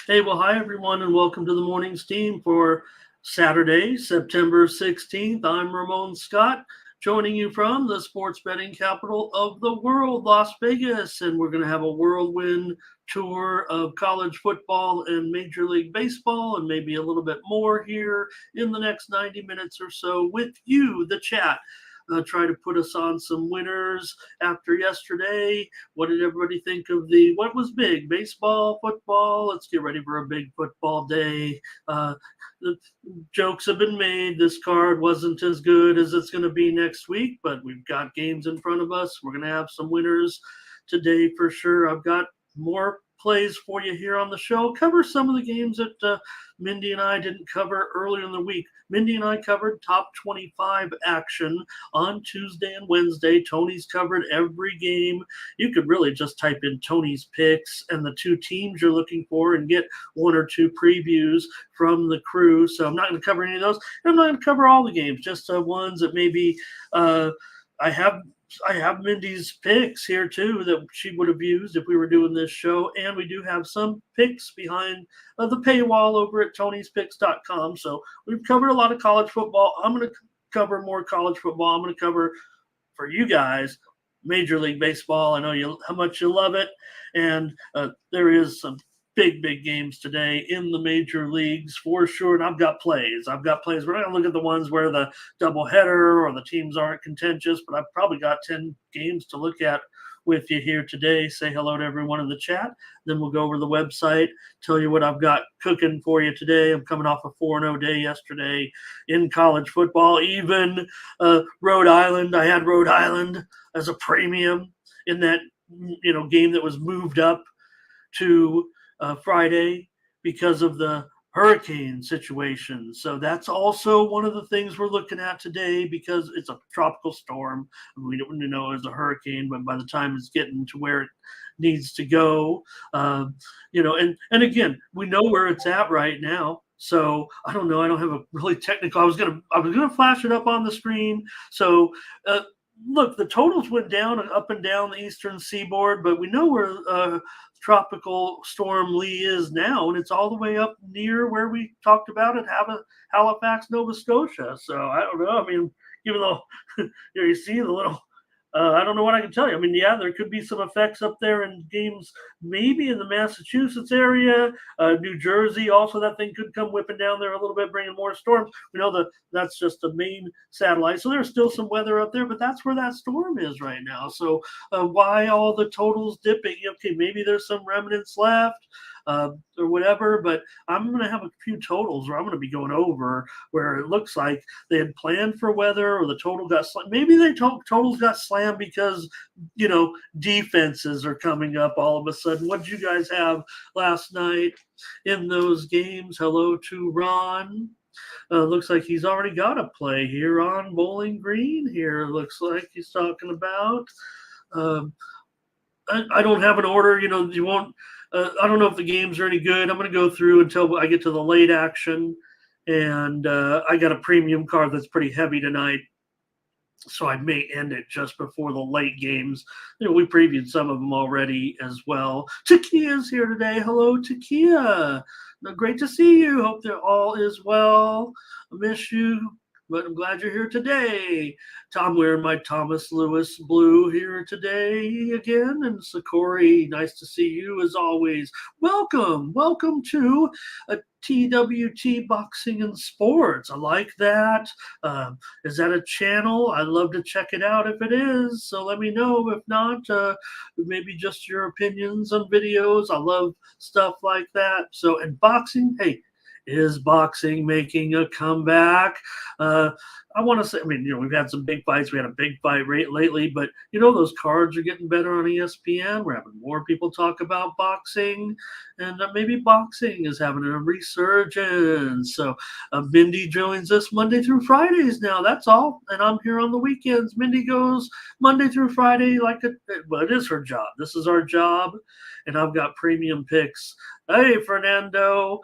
Hey, well, hi everyone, and welcome to the morning steam for Saturday, September 16th. I'm Ramon Scott, joining you from the sports betting capital of the world, Las Vegas, and we're going to have a whirlwind tour of college football and Major League Baseball, and maybe a little bit more here in the next 90 minutes or so with you, the chat. Try to put us on some winners after yesterday. What did everybody think of what was big? Baseball, football? Let's get ready for a big football day. The jokes have been made. This card wasn't as good as it's going to be next week, but we've got games in front of us. We're going to have some winners today for sure. I've got more plays for you here on the show. Cover some of the games that Mindy and I didn't cover earlier in the week. Mindy and I covered top 25 action on Tuesday and Wednesday. Tony's covered every game. You could really just type in Tony's picks and the two teams you're looking for and get one or two previews from the crew. So I'm not going to cover any of those. I'm not going to cover all the games, just ones that maybe I have Mindy's picks here too that she would have used if we were doing this show, and we do have some picks behind the paywall over at Tony'sPicks.com. So we've covered a lot of college football. I'm going to cover more college football. I'm going to cover for you guys Major League Baseball. I know how much you love it, and there is some big games today in the major leagues for sure. And I've got plays. We're not going to look at the ones where the doubleheader or the teams aren't contentious, but I've probably got 10 games to look at with you here today. Say hello to everyone in the chat. Then we'll go over the website, tell you what I've got cooking for you today. I'm coming off a 4-0 day yesterday in college football. Even Rhode Island. I had Rhode Island as a premium in that game that was moved up to Friday because of the hurricane situation. So that's also one of the things we're looking at today because it's a tropical storm. We don't know it's a hurricane, but by the time it's getting to where it needs to go, and again, we know where it's at right now. So I don't know. I don't have a really technical. I was gonna flash it up on the screen. So look, the totals went down and up and down the eastern seaboard, but we know where tropical storm Lee is now, and it's all the way up near where we talked about it, Halifax, Nova Scotia. So I don't know. I mean, even though you see the little I don't know what I can tell you. I mean, yeah, there could be some effects up there in games, maybe in the Massachusetts area, New Jersey. Also, that thing could come whipping down there a little bit, bringing more storms. We know that's just the main satellite. So there's still some weather up there, but that's where that storm is right now. So why all the totals dipping? Okay, maybe there's some remnants left. Or whatever, but I'm going to have a few totals where I'm going to be going over where it looks like they had planned for weather or the total got slammed. Maybe they totals got slammed because, defenses are coming up all of a sudden. What did you guys have last night in those games? Hello to Ron. Looks like he's already got a play here on Bowling Green here. Looks like he's talking about. I don't have an order. You won't. I don't know if the games are any good. I'm going to go through until I get to the late action, and I got a premium card that's pretty heavy tonight, so I may end it just before the late games. We previewed some of them already as well. Takia's here today. Hello, Takia. Great to see you. Hope that all is well. I miss you, but I'm glad you're here today. Tom wearing my Thomas Lewis blue here today again. And Sakori, nice to see you as always. Welcome to TWT Boxing and Sports. I like that. Is that a channel? I'd love to check it out if it is. So let me know. If not, maybe just your opinions on videos. I love stuff like that. So, and boxing, hey, is boxing making a comeback? I want to say, we've had some big fights. We had a big fight lately, but those cards are getting better on ESPN. We're having more people talk about boxing, and maybe boxing is having a resurgence. So Mindy joins us Monday through Fridays now. That's all, and I'm here on the weekends. Mindy goes Monday through Friday well, it is her job. This is our job, and I've got premium picks. Hey, Fernando.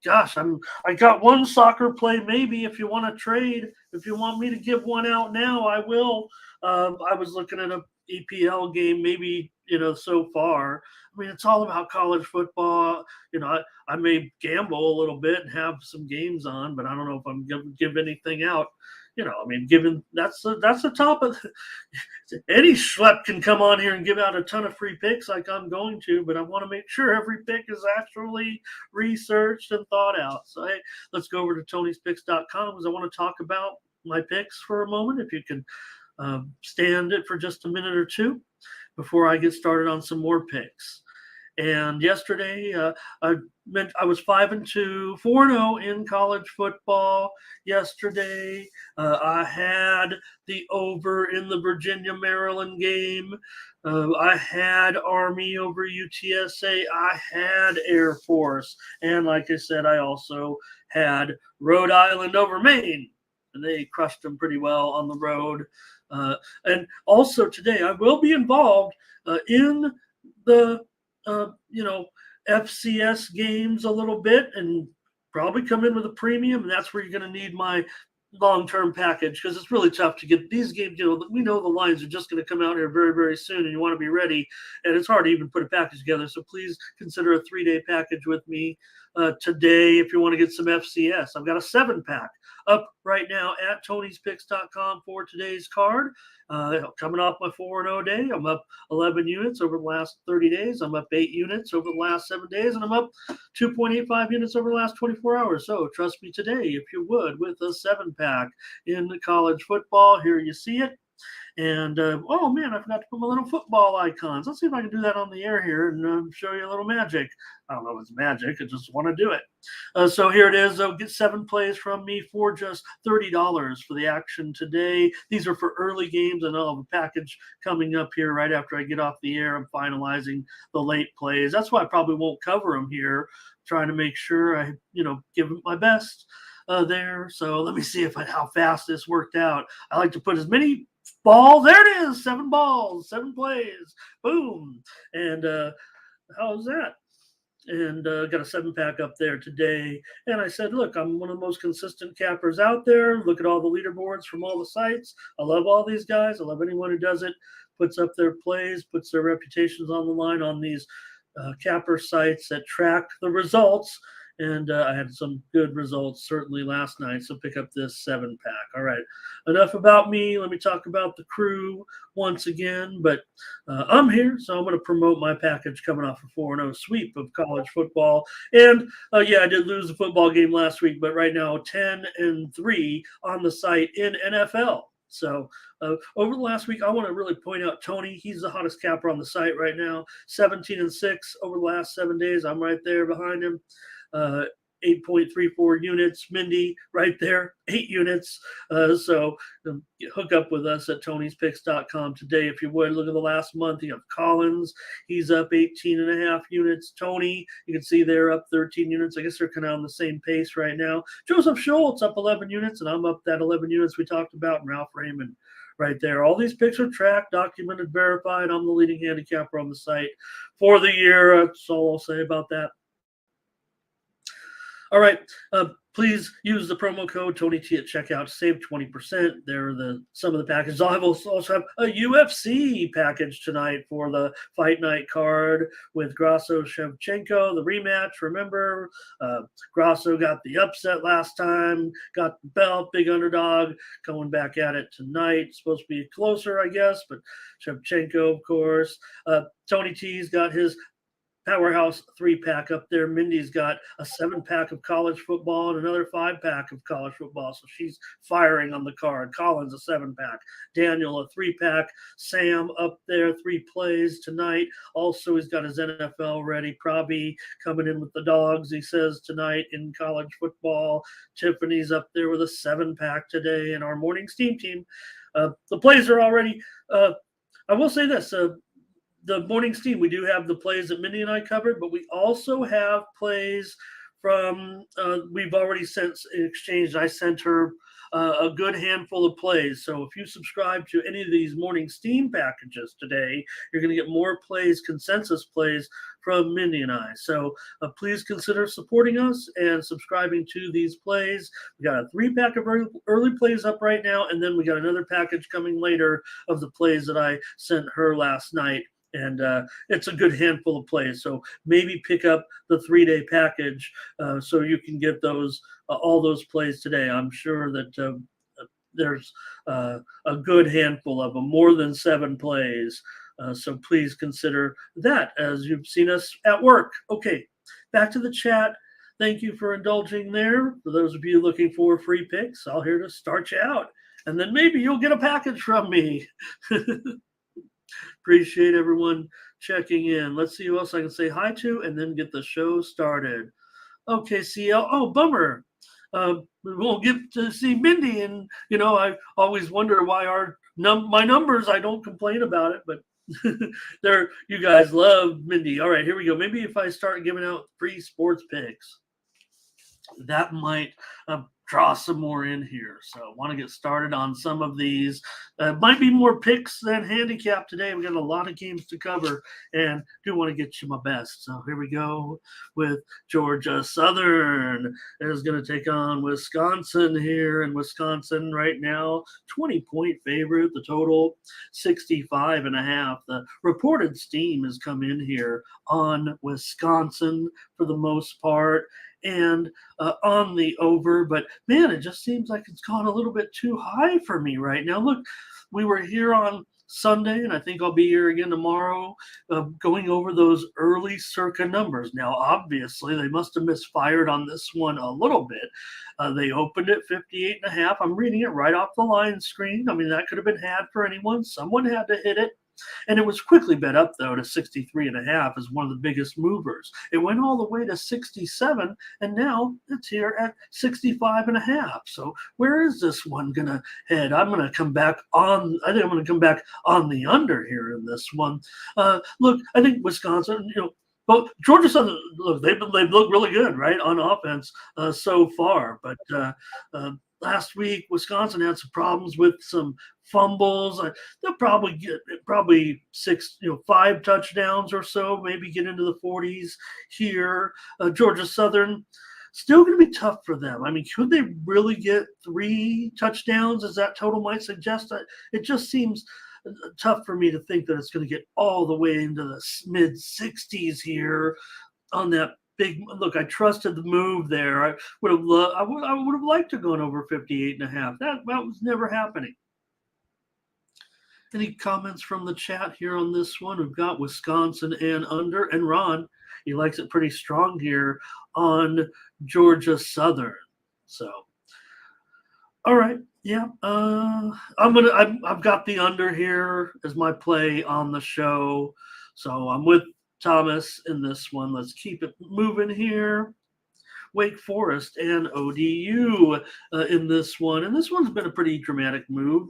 Gosh, I got one soccer play. Maybe if you want to trade, if you want me to give one out now, I will. I was looking at EPL game, maybe, so far. I mean, it's all about college football. I may gamble a little bit and have some games on, but I don't know if I'm going to give anything out. I mean, given that's the top of any schlep can come on here and give out a ton of free picks like I'm going to, but I want to make sure every pick is actually researched and thought out. So, hey, let's go over to Tony'sPicks.com because I want to talk about my picks for a moment. If you can stand it for just a minute or two before I get started on some more picks. And yesterday, I was 5-2, 4-0 in college football. Yesterday, I had the over in the Virginia-Maryland game. I had Army over UTSA. I had Air Force. And like I said, I also had Rhode Island over Maine. And they crushed them pretty well on the road. And also today, I will be involved in the FCS games a little bit and probably come in with a premium. And that's where you're going to need my long-term package because it's really tough to get these games. We know the lines are just going to come out here very, very soon and you want to be ready. And it's hard to even put a package together. So please consider a 3-day package with me today if you want to get some FCS. I've got a 7-pack up right now at Tony'sPicks.com for today's card. Coming off my 4-0 day, I'm up 11 units over the last 30 days. I'm up 8 units over the last 7 days, and I'm up 2.85 units over the last 24 hours. So trust me today, if you would, with a 7-pack in college football. Here you see it. And, oh, man, I forgot to put my little football icons. Let's see if I can do that on the air here and show you a little magic. I don't know if it's magic. I just want to do it. So here it is. Get 7 plays from me for just $30 for the action today. These are for early games, and I'll have a package coming up here right after I get off the air. I'm finalizing the late plays. That's why I probably won't cover them here, trying to make sure I, give them my best there. So let me see how fast this worked out. I like to put as many balls. There it is. 7 balls, 7 plays. Boom. And how's that? And got a 7-pack up there today. And I said, look, I'm one of the most consistent cappers out there. Look at all the leaderboards from all the sites. I love all these guys. I love anyone who does it, puts up their plays, puts their reputations on the line on these capper sites that track the results. And I had some good results certainly last night. So pick up this 7-pack. All right. Enough about me. Let me talk about the crew once again. But I'm here, so I'm going to promote my package coming off a 4-0 sweep of college football. And, yeah, I did lose the football game last week, but right now 10-3 on the site in NFL. So over the last week, I want to really point out Tony. He's the hottest capper on the site right now. 17-6 over the last 7 days. I'm right there behind him. 8.34 units. Mindy right there, 8 units. So hook up with us at Tony'sPicks.com today if you would. Look at the last month. You have Collins. He's up 18.5 units. Tony, you can see they're up 13 units. I guess they're kind of on the same pace right now. Joseph Schultz up 11 units, and I'm up that 11 units we talked about. And Ralph Raymond right there. All these picks are tracked, documented, verified. I'm the leading handicapper on the site for the year. That's all I'll say about that. All right. Please use the promo code TonyT at checkout to save 20%. There are some of the packages. I'll also have a UFC package tonight for the Fight Night card with Grasso Shevchenko, the rematch. Remember, Grasso got the upset last time, got the belt, big underdog, going back at it tonight. It's supposed to be closer, I guess, but Shevchenko, of course. Tony T's got his Powerhouse 3-pack up there. Mindy's got a 7-pack of college football and another 5-pack of college football. So she's firing on the card. Collins, a 7-pack. Daniel, a 3-pack. Sam up there, 3 plays tonight. Also, he's got his NFL ready. Prabi coming in with the dogs, he says, tonight in college football. Tiffany's up there with a 7-pack today in our morning steam team. The plays are already, I will say this, the morning steam, we do have the plays that Mindy and I covered, but we also have plays from we've already exchanged. I sent her a good handful of plays. So if you subscribe to any of these morning steam packages today, you're going to get more plays, consensus plays from Mindy and I. So please consider supporting us and subscribing to these plays. We got a 3-pack of early plays up right now, and then we got another package coming later of the plays that I sent her last night. And it's a good handful of plays. So maybe pick up the 3-day package so you can get those all those plays today. I'm sure that there's a good handful of them, more than 7 plays. So please consider that as you've seen us at work. Okay, back to the chat. Thank you for indulging there. For those of you looking for free picks, I'll here to start you out. And then maybe you'll get a package from me. Appreciate everyone checking in. Let's see who else I can say hi to and then get the show started. Okay, CL. Oh, bummer. We won't get to see Mindy. And, I always wonder why my numbers, I don't complain about it, but you guys love Mindy. All right, here we go. Maybe if I start giving out free sports picks, that might draw some more in here. So I want to get started on some of these. Might be more picks than handicap today. We got a lot of games to cover and do want to get you my best. So here we go with Georgia Southern is going to take on Wisconsin here. And Wisconsin right now, 20-point favorite. The total 65.5. The reported steam has come in here on Wisconsin for the most part and on the over, but man, it just seems like it's gone a little bit too high for me right now. Look, we were here on Sunday, and I think I'll be here again tomorrow, going over those early circa numbers. Now, obviously, they must have misfired on this one a little bit. They opened at 58.5. I'm reading it right off the line screen. I mean, that could have been had for anyone. Someone had to hit it. And it was quickly bet up, though, to 63.5 as one of the biggest movers. It went all the way to 67, and now it's here at 65.5. So where is this one going to head? I think I'm going to come back on the under here in this one. Look, I think Wisconsin, but Georgia Southern, look, they've looked really good, right, on offense so far. But last week, Wisconsin had some problems with some fumbles. They'll probably get 5 touchdowns or so, maybe get into the 40s here. Georgia Southern, still going to be tough for them. I mean, could they really get 3 touchdowns, as that total might suggest? It just seems tough for me to think that it's going to get all the way into the mid 60s here on that big look. I trusted the move there. I would have liked to go over 58.5. That was never happening. Any comments from the chat here on this one? We've got Wisconsin and under, and Ron, he likes it pretty strong here on Georgia Southern. So, all right, yeah, I've got the under here as my play on the show. So I'm with Thomas in this one. Let's keep it moving here. Wake Forest and ODU in this one. And this one's been a pretty dramatic move.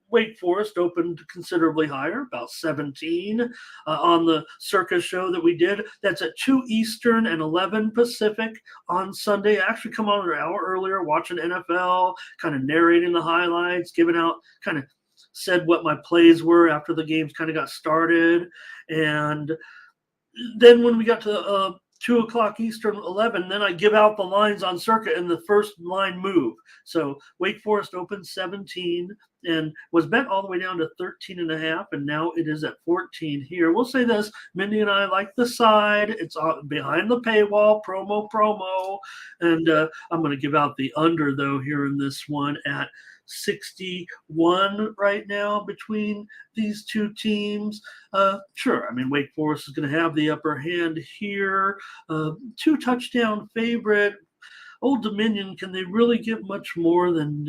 Wake Forest opened considerably higher, about 17 on the Circus show that we did. That's at 2 Eastern and 11 Pacific on Sunday. I actually come on an hour earlier, watching NFL, kind of narrating the highlights, giving out, kind of said what my plays were after the games kind of got started. And then when we got to 2 o'clock Eastern, 11, then I give out the lines on Circa and the first line move. So Wake Forest opened 17 and was bet all the way down to 13.5, and now it is at 14 here. We'll say this, Mindy and I like the side. It's behind the paywall, promo, and I'm going to give out the under, though, here in this one at 61 right now between these two teams. Sure, I mean, Wake Forest is going to have the upper hand here. 2 touchdown favorite. Old Dominion, can they really get much more than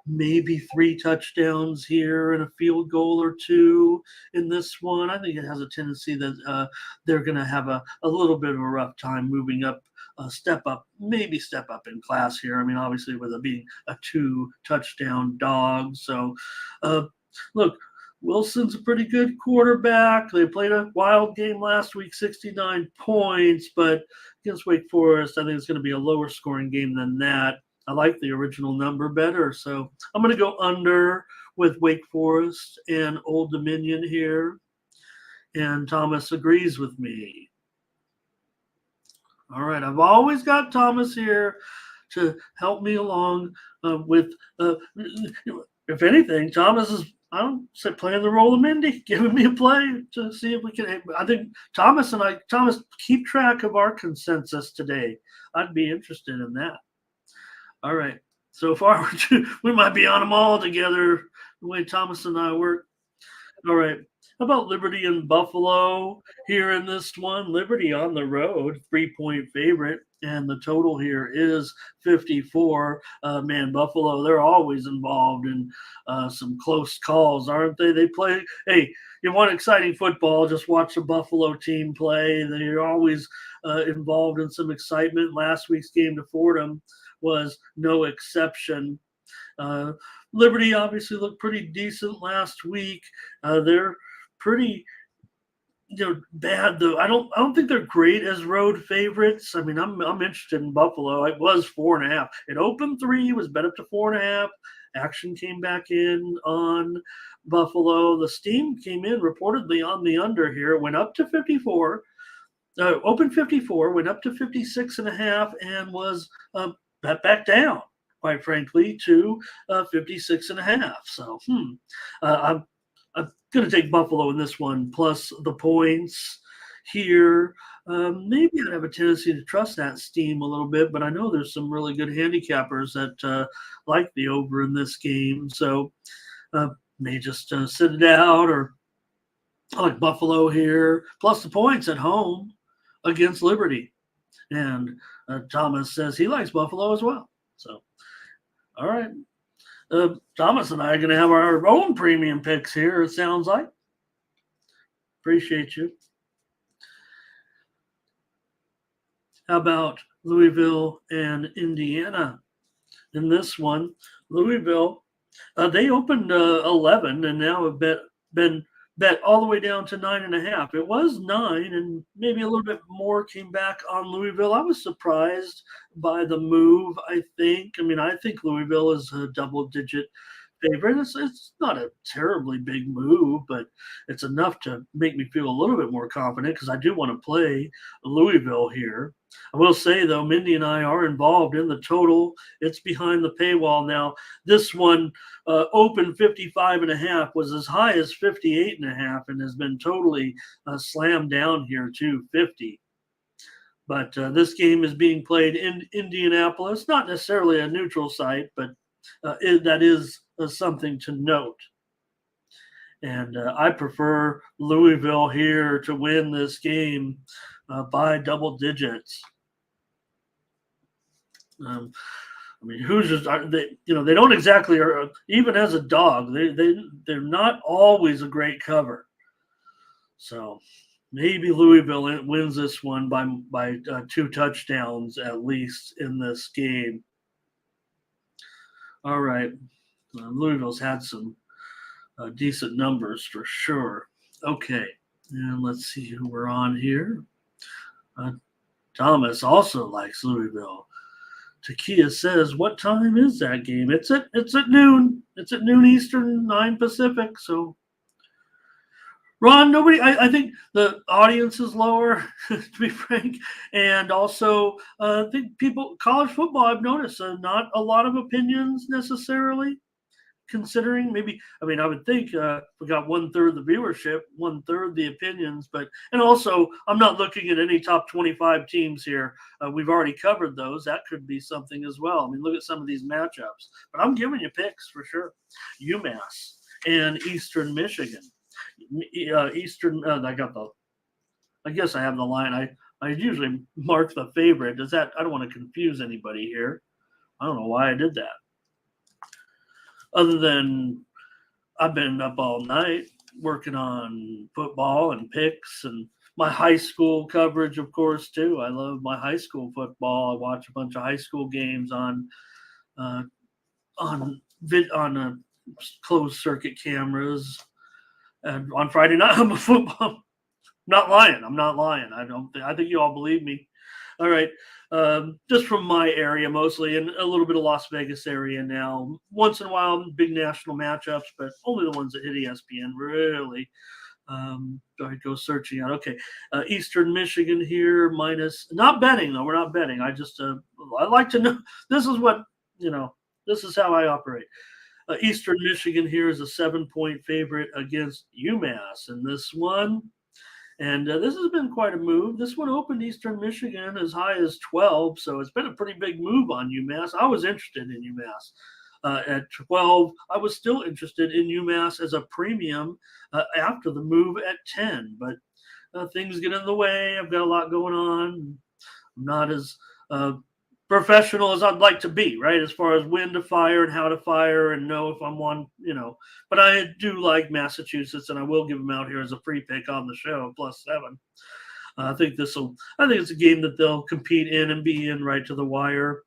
maybe 3 touchdowns here and a field goal or 2 in this one? I think it has a tendency that they're going to have a little bit of a rough time moving up, step up in class here. I mean, obviously with it being a 2 touchdown dog. So, look, Wilson's a pretty good quarterback. They played a wild game last week, 69 points, but against Wake Forest, I think it's going to be a lower scoring game than that. I like the original number better. So I'm going to go under with Wake Forest and Old Dominion here. And Thomas agrees with me. All right, I've always got Thomas here to help me along with, if anything, Thomas is, I don't say, playing the role of Mindy, giving me a play to see if we can. I think Thomas, keep track of our consensus today. I'd be interested in that. All right, so far we might be on them all together the way Thomas and I work. All right. How about Liberty and Buffalo here in this one? Liberty on the road, 3-point favorite, and the total here is 54. Man, Buffalo, they're always involved in some close calls, aren't they? They play, hey, you want exciting football, just watch the Buffalo team play. They're always involved in some excitement. Last week's game to Fordham was no exception. Liberty obviously looked pretty decent last week. They're pretty, bad though. I don't think they're great as road favorites. I mean, I'm interested in Buffalo. It was 4.5. It opened 3, was bet up to 4.5. Action came back in on Buffalo. The steam came in reportedly on the under here. Went up to 54. Opened 54, went up to 56.5, and was bet back down, quite frankly, to 56.5. So, I'm going to take Buffalo in this one, plus the points here. Maybe I'd have a tendency to trust that steam a little bit, but I know there's some really good handicappers that like the over in this game. So, may just sit it out, or I like Buffalo here, plus the points at home against Liberty. And Thomas says he likes Buffalo as well. So, all right. Thomas and I are going to have our own premium picks here, it sounds like. Appreciate you. How about Louisville and Indiana? In this one, Louisville, they opened 11 and now have been bet all the way down to 9.5. It was 9, and maybe a little bit more came back on Louisville. I was surprised by the move, I think. I mean, I think Louisville is a double-digit favorite. It's not a terribly big move, but it's enough to make me feel a little bit more confident because I do want to play Louisville here. I will say, though, Mindy and I are involved in the total. It's behind the paywall now. This one opened 55.5, was as high as 58.5, and has been totally slammed down here to 50. But this game is being played in Indianapolis, not necessarily a neutral site, but that is something to note. And I prefer Louisville here to win this game by double digits. I mean, Hoosiers are they? They don't exactly are. Even as a dog, they're not always a great cover. So maybe Louisville wins this one by 2 touchdowns at least in this game. All right, Louisville's had some decent numbers for sure. Okay, and let's see who we're on here. Thomas also likes Louisville. Takia says, "What time is that game?" It's at noon. It's at noon Eastern, 9 Pacific. So, Ron, I think the audience is lower, to be frank, and also I think college football, I've noticed not a lot of opinions necessarily. Considering I would think we got 1/3 the viewership, 1/3 the opinions, and also I'm not looking at any top 25 teams here. We've already covered those. That could be something as well. I mean, look at some of these matchups, but I'm giving you picks for sure. UMass and Eastern Michigan. Eastern, I guess I have the line. I usually mark the favorite. I don't want to confuse anybody here. I don't know why I did that. Other than I've been up all night working on football and picks and my high school coverage, of course, too. I love my high school football. I watch a bunch of high school games on closed circuit cameras. And on Friday night, I'm a football. I'm not lying. I think you all believe me. All right. Just from my area mostly, and a little bit of Las Vegas area now. Once in a while, big national matchups, but only the ones that hit ESPN really. I go searching out. Okay, Eastern Michigan here minus. Not betting though. We're not betting. I like to know. This is what you know. This is how I operate. Eastern Michigan here is a 7-point favorite against UMass in this one. And this has been quite a move. This one opened Eastern Michigan as high as 12, so it's been a pretty big move on UMass. I was interested in UMass. At 12, I was still interested in UMass as a premium after the move at 10, but things get in the way. I've got a lot going on. I'm not as professional as I'd like to be, right? As far as when to fire and how to fire and know if I'm one. But I do like Massachusetts, and I will give them out here as a free pick on the show, +7. I think it's a game that they'll compete in and be in right to the wire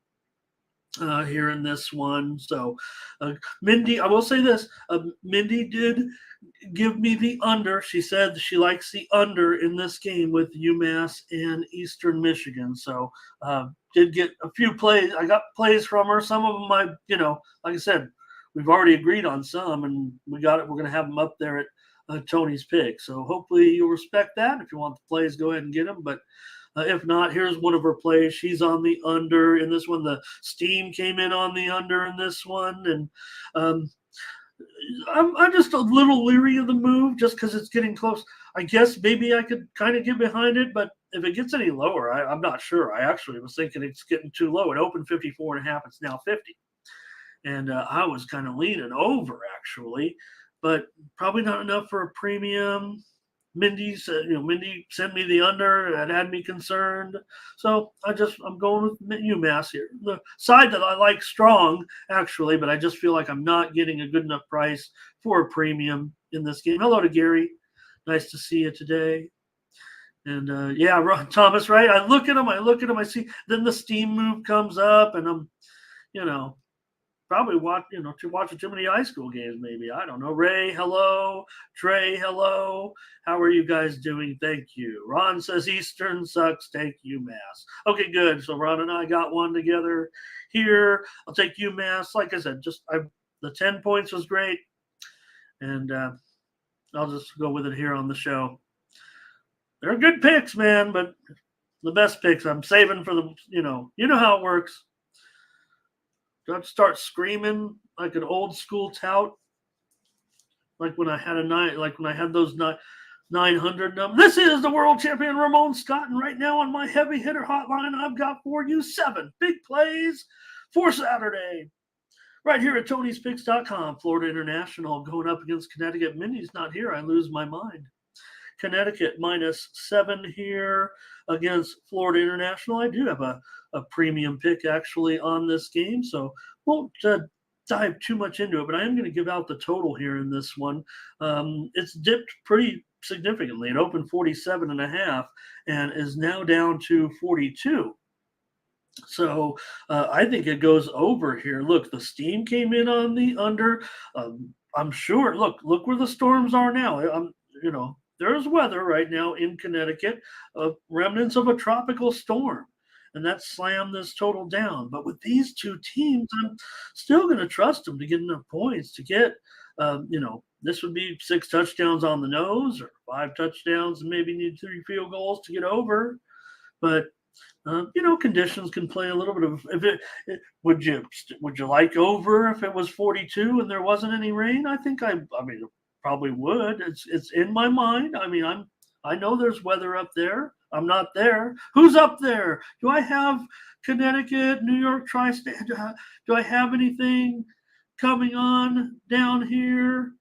here in this one. So, Mindy, I will say this: Mindy did give me the under. She said she likes the under in this game with UMass and Eastern Michigan. So, did get a few plays. I got plays from her. Some of them, like I said, we've already agreed on some, and we got it. We're going to have them up there at Tony's pick. So hopefully you'll respect that. If you want the plays, go ahead and get them. But if not, here's one of her plays. She's on the under in this one. The Steam came in on the under in this one, and I'm just a little leery of the move just because it's getting close. I guess maybe I could kind of get behind it, but if it gets any lower, I'm not sure. I actually was thinking it's getting too low. It opened 54.5. It's now 50. And I was kind of leaning over actually, but probably not enough for a premium. Mindy sent me the under. That had me concerned. So I'm going with UMass here. The side that I like strong, actually, but I just feel like I'm not getting a good enough price for a premium in this game. Hello to Gary. Nice to see you today. And yeah, Thomas, right? I look at him, I see, then the Steam move comes up, and I'm, probably watching too many high school games, maybe. I don't know. Ray, hello. Trey, hello. How are you guys doing? Thank you. Ron says Eastern sucks. Take UMass. Okay, good. So Ron and I got one together here. I'll take UMass. Like I said, the 10 points was great. And I'll just go with it here on the show. They're good picks, man, but the best picks I'm saving for the, you know how it works. Don't start screaming like an old school tout, like when I had those 900 numbers. This is the world champion Ramon Scott, and right now on my heavy hitter hotline, I've got for you 7 big plays for Saturday. Right here at Tony'sPicks.com. Florida International going up against Connecticut. Mindy's not here. I lose my mind. Connecticut -7 here against Florida International. I do have a premium pick actually on this game, so won't dive too much into it, but I am going to give out the total here in this one. It's dipped pretty significantly. It opened 47.5 and is now down to 42. So I think it goes over here. Look, the Steam came in on the under. I'm sure. Look where the storms are now. There's weather right now in Connecticut, remnants of a tropical storm, and that slammed this total down. But with these two teams, I'm still going to trust them to get enough points to get, this would be 6 touchdowns on the nose or 5 touchdowns and maybe need 3 field goals to get over. But conditions can play a little bit of. Would you like over if it was 42 and there wasn't any rain? I think probably would. It's in my mind. I know there's weather up there. I'm not there. Who's up there? Do I have Connecticut, New York, Tri-State? Do I have anything coming on down here?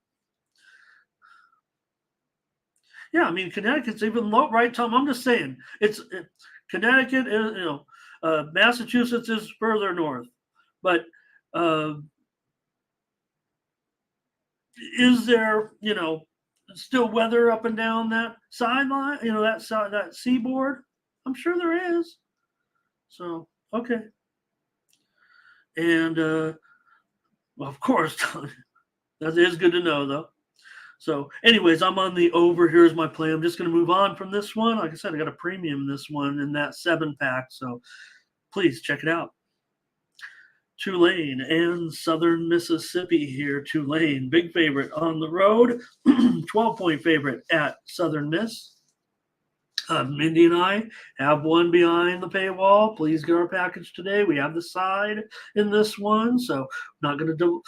Yeah, Connecticut's even low, right, Tom? I'm just saying Connecticut is, Massachusetts is further north, but is there, still weather up and down that sideline, that seaboard? I'm sure there is. So, okay. And, well, of course, that is good to know, though. So, anyways, I'm on the over. Here's my play. I'm just going to move on from this one. Like I said, I got a premium in this one in that 7-pack. So, please check it out. Tulane and Southern Mississippi here. Tulane, big favorite on the road, 12-point favorite at Southern Miss. Mindy and I have one behind the paywall. Please get our package today. We have the side in this one, so I'm not going to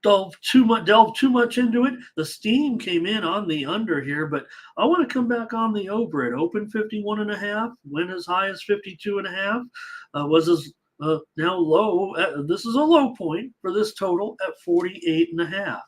delve too much into it. The steam came in on the under here, but I want to come back on the over. It opened 51.5, went as high as 52.5. Was as now low. This is a low point for this total at 48.5.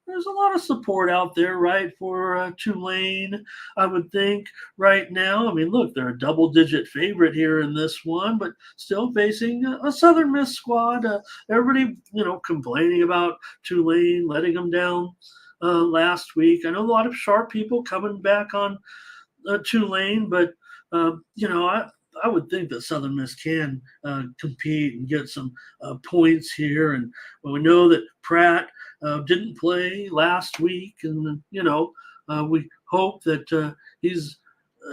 There's a lot of support out there, right, for Tulane, I would think, right now. I mean, look, they're a double-digit favorite here in this one, but still facing a Southern Miss squad. Everybody, complaining about Tulane, letting them down last week. I know a lot of sharp people coming back on Tulane, but, I would think that Southern Miss can compete and get some points here. And we know that Pratt didn't play last week, and we hope that he's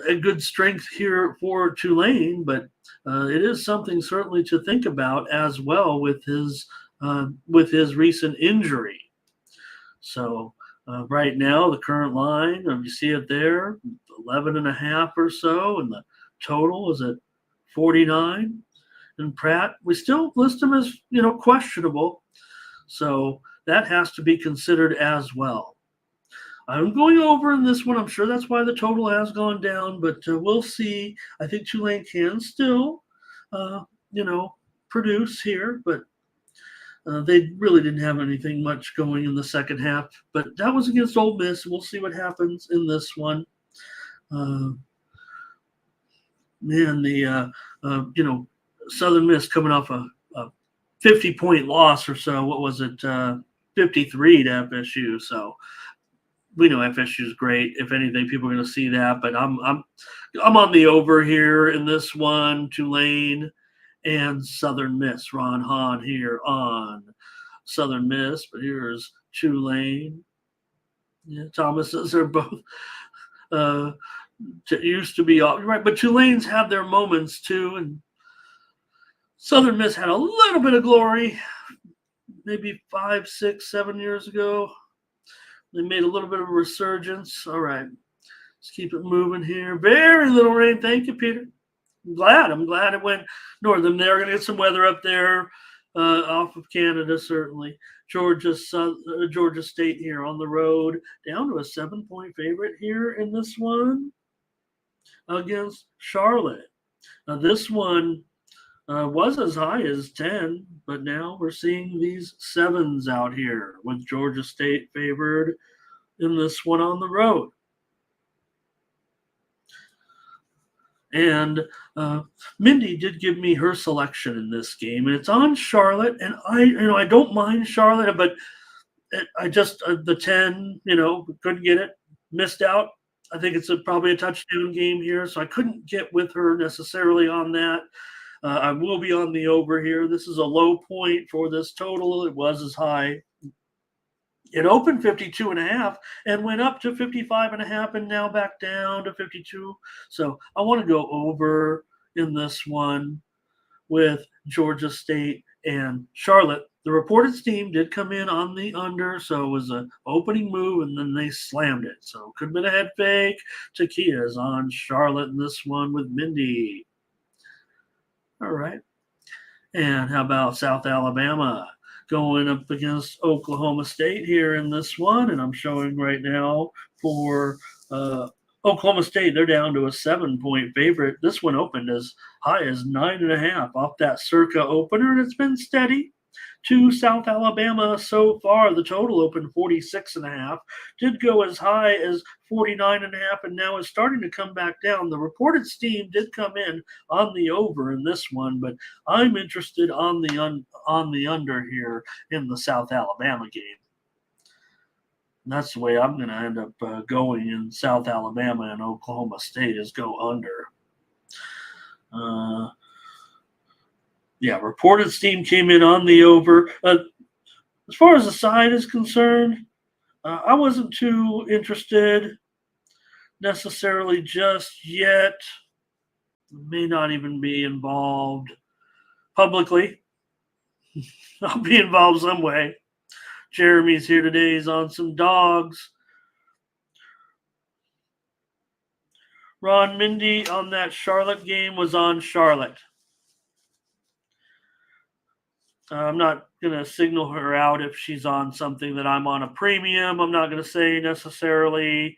a good strength here for Tulane. But it is something certainly to think about as well with his recent injury. So right now, the current line, you see it there, 11.5 or so, and the total is at 49. And Pratt, we still list him as, questionable. So that has to be considered as well. I'm going over in this one. I'm sure that's why the total has gone down, but we'll see. I think Tulane can still, produce here, but they really didn't have anything much going in the second half. But that was against Ole Miss. We'll see what happens in this one. Southern Miss coming off a 50-point loss or so. What was it? 53 to FSU. So we know FSU is great. If anything, people are going to see that. But I'm on the over here in this one. Tulane and Southern Miss. Ron Hahn here on Southern Miss. But here's Tulane. Yeah, Thomas says they're both. Used to be right, but Tulane's had their moments too, and Southern Miss had a little bit of glory, maybe 5, 6, 7 years ago. They made a little bit of a resurgence. All right, let's keep it moving here. Very little rain. Thank you, Peter. I'm glad it went northern. They're going to get some weather up there off of Canada, certainly. Georgia State here on the road, down to a 7-point favorite here in this one against Charlotte. Now, this one was as high as 10, but now we're seeing these 7s out here with Georgia State favored in this one on the road. And Mindy did give me her selection in this game, and it's on Charlotte. And I don't mind Charlotte, but I just the 10, couldn't get it, missed out. I think it's probably a touchdown game here, so I couldn't get with her necessarily on that. I will be on the over here. This is a low point for this total. It was as high. It opened 52.5 and went up to 55.5 and now back down to 52. So I want to go over in this one with Georgia State and Charlotte. The reported steam did come in on the under, so it was an opening move, and then they slammed it. So could have been a head fake. Takia's on Charlotte in this one with Mindy. All right. And how about South Alabama going up against Oklahoma State here in this one? And I'm showing right now for Oklahoma State, they're down to a 7-point favorite. This one opened as high as 9.5 off that Circa opener, and it's been steady to South Alabama so far. The total opened 46.5, did go as high as 49.5, and now is starting to come back down. The reported steam did come in on the over in this one, but I'm interested on the under here in the South Alabama game. And that's the way I'm going to end up going in South Alabama and Oklahoma State is go under. Reported steam came in on the over. As far as the side is concerned, I wasn't too interested necessarily just yet. May not even be involved publicly. I'll be involved some way. Jeremy's here today. He's on some dogs. Ron Mindy on that Charlotte game was on Charlotte. I'm not going to signal her out if she's on something that I'm on a premium. I'm not going to say necessarily.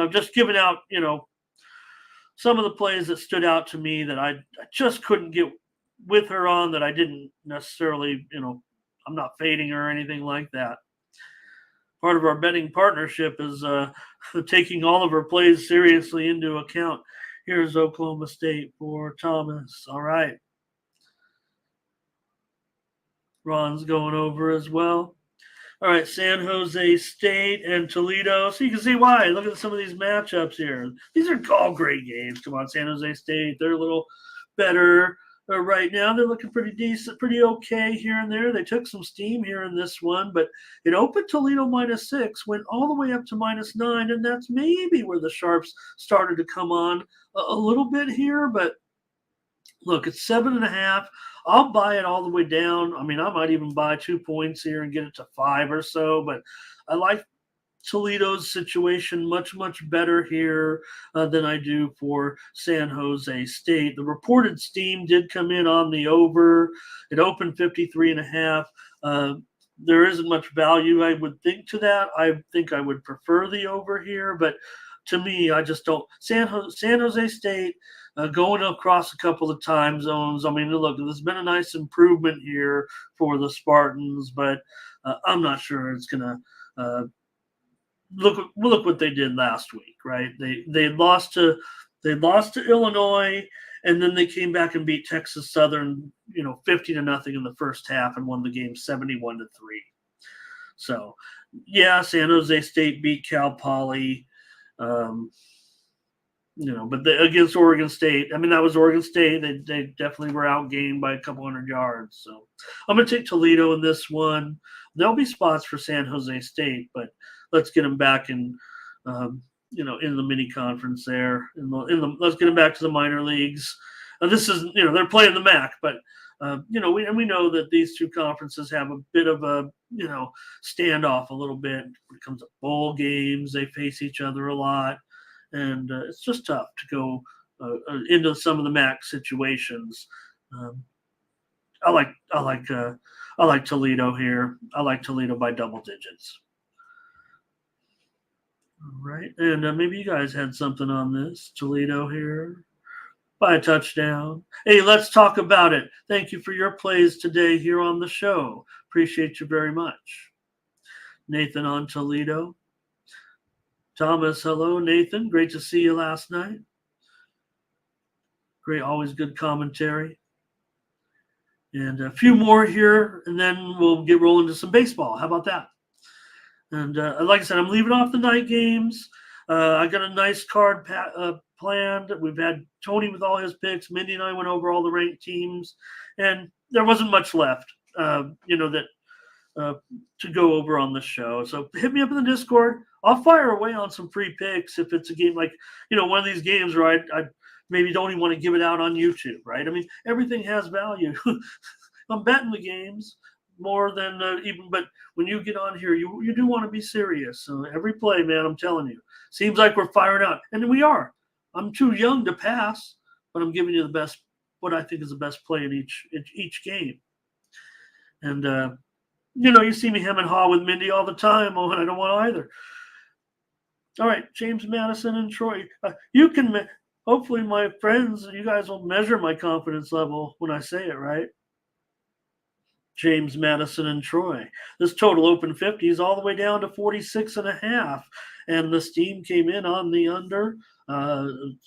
Just giving out, some of the plays that stood out to me that I just couldn't get with her on, that I didn't necessarily, I'm not fading her or anything like that. Part of our betting partnership is taking all of her plays seriously into account. Here's Oklahoma State for Thomas. All right. Ron's going over as well. All right, San Jose State and Toledo. So you can see why. Look at some of these matchups here. These are all great games. Come on, San Jose State. They're a little better right now. They're looking pretty decent, pretty okay here and there. They took some steam here in this one, but it opened Toledo -6, went all the way up to -9, and that's maybe where the Sharps started to come on a little bit here. But look, it's 7.5. I'll buy it all the way down. I mean, I might even buy 2 points here and get it to 5 or so, but I like Toledo's situation much, much better here than I do for San Jose State. The reported steam did come in on the over. It opened 53.5. There isn't much value, I would think, to that. I think I would prefer the over here, but to me, I just don't. San Jose State going across a couple of time zones. I mean, look, there's been a nice improvement here for the Spartans, but I'm not sure it's going to look what they did last week, right? They lost to Illinois, and then they came back and beat Texas Southern, 50-0 in the first half and won the game 71-3. So, yeah, San Jose State beat Cal Poly. But against Oregon State, I mean, that was Oregon State. They definitely were outgained by a couple hundred yards. So I'm going to take Toledo in this one. There'll be spots for San Jose State, but let's get them back in the mini conference there. Let's get them back to the minor leagues. This is, they're playing the MAC, but we know that these two conferences have a bit of a, standoff a little bit when it comes to bowl games. They face each other a lot, and it's just tough to go into some of the MAC situations. I like Toledo here. I like Toledo by double digits. All right, and maybe you guys had something on this. Toledo here by a touchdown. Hey, let's talk about it. Thank you for your plays today here on the show. Appreciate you very much. Nathan on Toledo. Thomas, hello, Nathan. Great to see you last night. Great, always good commentary. And a few more here, and then we'll get rolling to some baseball. How about that? And like I said, I'm leaving off the night games. I got a nice card planned. We've had Tony with all his picks. Mindy and I went over all the ranked teams, and there wasn't much left, to go over on the show. So hit me up in the Discord. I'll fire away on some free picks if it's a game like, one of these games where I maybe don't even want to give it out on YouTube, right? I mean, everything has value. I'm betting the games more than but when you get on here, you do want to be serious. So every play, man, I'm telling you, seems like we're firing out, and we are. I'm too young to pass, but I'm giving you the best, what I think is the best play in each game. And you see me hem and haw with Mindy all the time. Oh, I don't want either. All right, James Madison and Troy. You can hopefully, my friends, you guys will measure my confidence level when I say it, right? James Madison and Troy. This total open 50s all the way down to 46.5. And the steam came in on the under.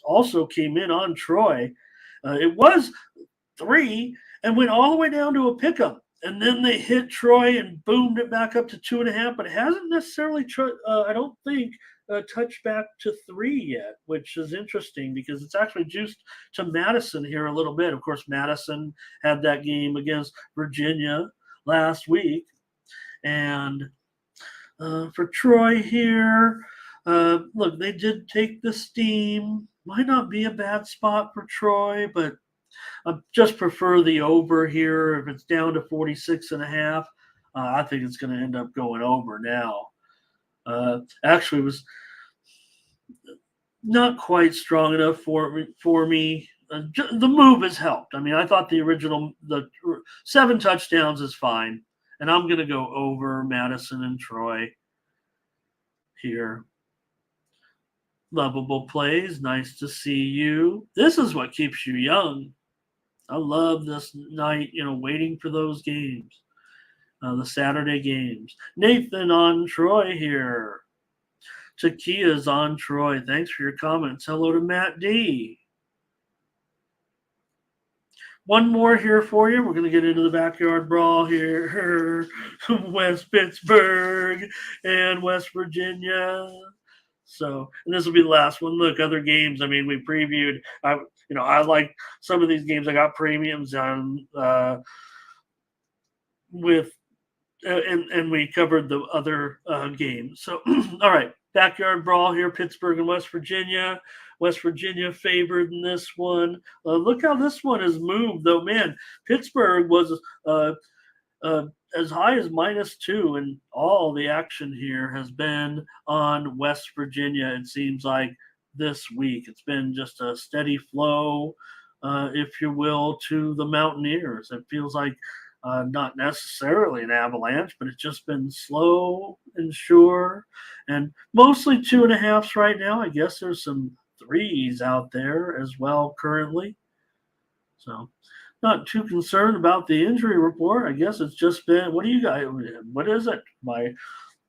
Also came in on Troy. It was 3 and went all the way down to a pickup. And then they hit Troy and boomed it back up to 2.5. But it hasn't necessarily, I don't think, touched back to 3 yet, which is interesting because it's actually juiced to Madison here a little bit. Of course, Madison had that game against Virginia last week, and for Troy here. Look, they did take the steam. Might not be a bad spot for Troy, but I just prefer the over here. If it's down to 46.5, I think it's going to end up going over now. Actually, it was not quite strong enough for me. The move has helped. I mean, I thought the 7 touchdowns is fine, and I'm going to go over Madison and Troy here. Lovable plays. Nice to see you. This is what keeps you young. I love this night, waiting for those games, the Saturday games. Nathan on Troy here. Takia's on Troy. Thanks for your comments. Hello to Matt D. One more here for you. We're going to get into the backyard brawl here. West Pittsburgh and West Virginia. So, and this will be the last one. Look, other games. I mean, we previewed. I like some of these games. I got premiums on with, and we covered the other games. So, all right, backyard brawl here. Pittsburgh and West Virginia. West Virginia favored in this one. Look how this one has moved, though. Man, Pittsburgh was as high as -2, and all the action here has been on West Virginia. It seems like this week it's been just a steady flow, if you will, to the Mountaineers. It feels like not necessarily an avalanche, but it's just been slow and sure, and mostly 2.5s right now. I guess there's some 3s out there as well currently. So not too concerned about the injury report. I guess it's just been, what do you guys, what is it?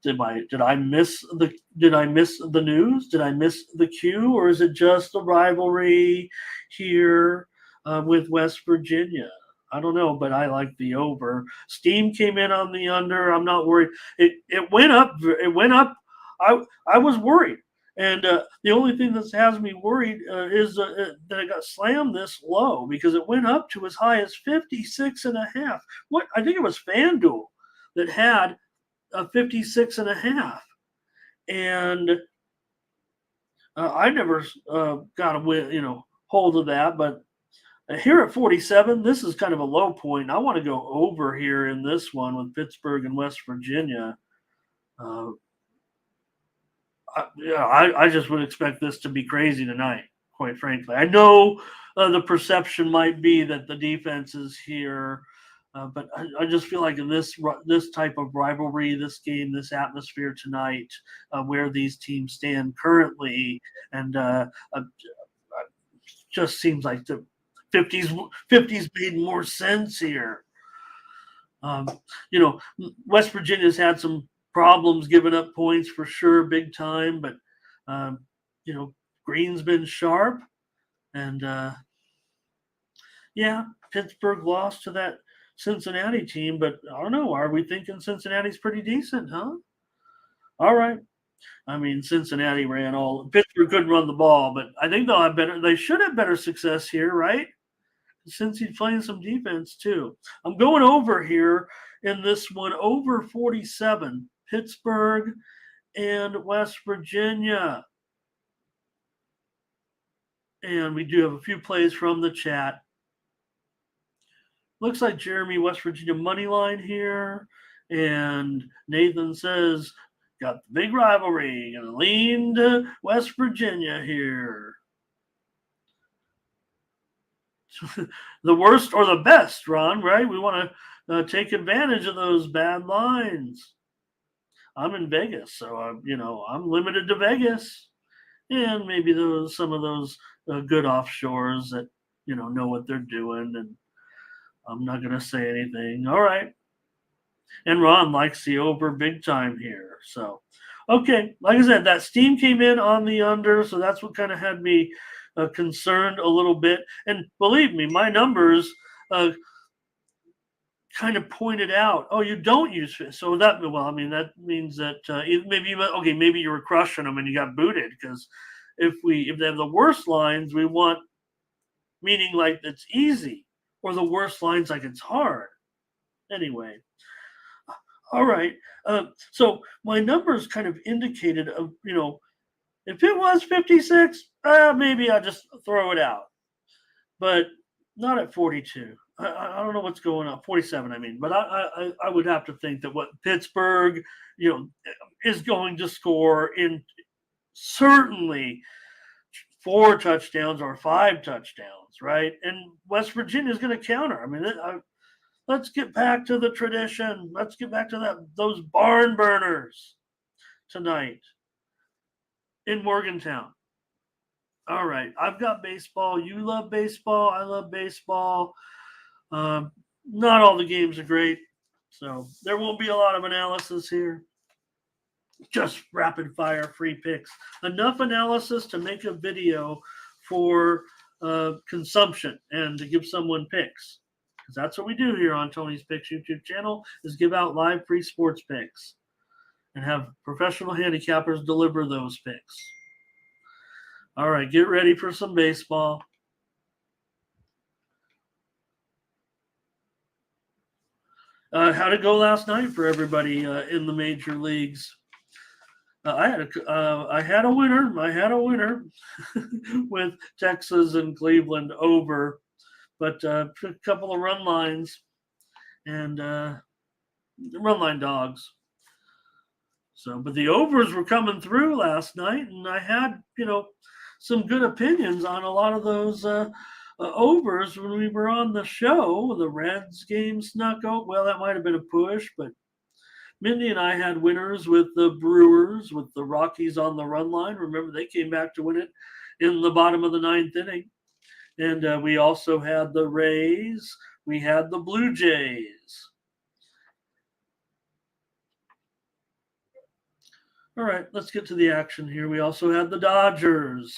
Did I miss the news? Did I miss the cue, or is it just a rivalry here with West Virginia? I don't know, but I like the over. Steam came in on the under. I'm not worried. It went up. It went up. I was worried. And the only thing that has me worried is that it got slammed this low, because it went up to as high as 56.5. What? I think it was FanDuel that had a 56.5. And I never got a hold of that. But here at 47, this is kind of a low point. I want to go over here in this one with Pittsburgh and West Virginia. I just would expect this to be crazy tonight, quite frankly. I know the perception might be that the defense is here, but I just feel like in this type of rivalry, this game, this atmosphere tonight, where these teams stand currently, and just seems like the 50s made more sense here. West Virginia's had some problems giving up points for sure, big time, but Green's been sharp, and Pittsburgh lost to that Cincinnati team, but I don't know, are we thinking Cincinnati's pretty decent, huh? All right. I mean, Cincinnati Pittsburgh couldn't run the ball, but I think they should have better success here, right? Since he's playing some defense too. I'm going over here in this one, over 47, Pittsburgh and West Virginia. And we do have a few plays from the chat. Looks like Jeremy, West Virginia money line here. And Nathan says, got the big rivalry. Gonna lean to West Virginia here. The worst or the best, Ron, right? We want to take advantage of those bad lines. I'm in Vegas, so I'm limited to Vegas, and maybe some of those good offshores that know what they're doing, and I'm not going to say anything. All right. And Ron likes the over big time here. So, okay, like I said, that steam came in on the under, so that's what kind of had me concerned a little bit. And believe me, my numbers kind of pointed out, you don't use it. So that means that maybe you were crushing them and you got booted, because if they have the worst lines, we want, meaning like it's easy, or the worst lines like it's hard. Anyway, All right. So my numbers kind of indicated, if it was 56, maybe I'll just throw it out. But not at 42. I don't know what's going on. 47, I mean. But I would have to think that what Pittsburgh, is going to score in certainly 4 touchdowns or 5 touchdowns, right? And West Virginia is going to counter. I mean, let's get back to the tradition. Let's get back to those barn burners tonight in Morgantown. All right, I've got baseball. You love baseball. I love baseball. Not all the games are great, so there won't be a lot of analysis here. Just rapid fire free picks. Enough analysis to make a video for consumption and to give someone picks. Because that's what we do here on Tony's Picks YouTube channel, is give out live free sports picks and have professional handicappers deliver those picks. All right, get ready for some baseball. How'd it go last night for everybody in the major leagues? I had a winner. I had a winner with Texas and Cleveland over, but a couple of run lines and run line dogs. So, but the overs were coming through last night, and I had some good opinions on a lot of those overs when we were on the show. The Reds game snuck out. Well, that might have been a push, but Mindy and I had winners with the Brewers, with the Rockies on the run line. Remember, they came back to win it in the bottom of the 9th inning. And we also had the Rays. We had the Blue Jays. All right, let's get to the action here. We also had the Dodgers.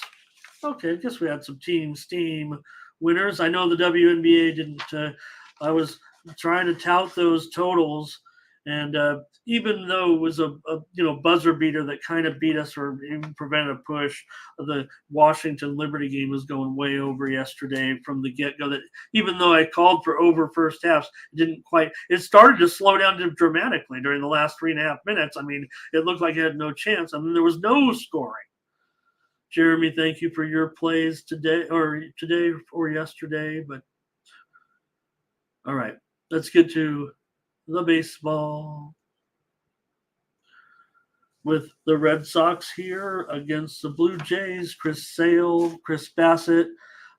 Okay, I guess we had some team steam winners. I know the WNBA didn't. I was trying to tout those totals. And even though it was a buzzer beater that kind of beat us or even prevented a push, the Washington Liberty game was going way over yesterday from the get-go. That even though I called for over first halves, it started to slow down dramatically during the last 3.5 minutes. I mean, it looked like it had no chance. I mean, there was no scoring. Jeremy, thank you for your plays today or yesterday. But all right, let's get to the baseball with the Red Sox here against the Blue Jays. Chris Sale, Chris Bassett.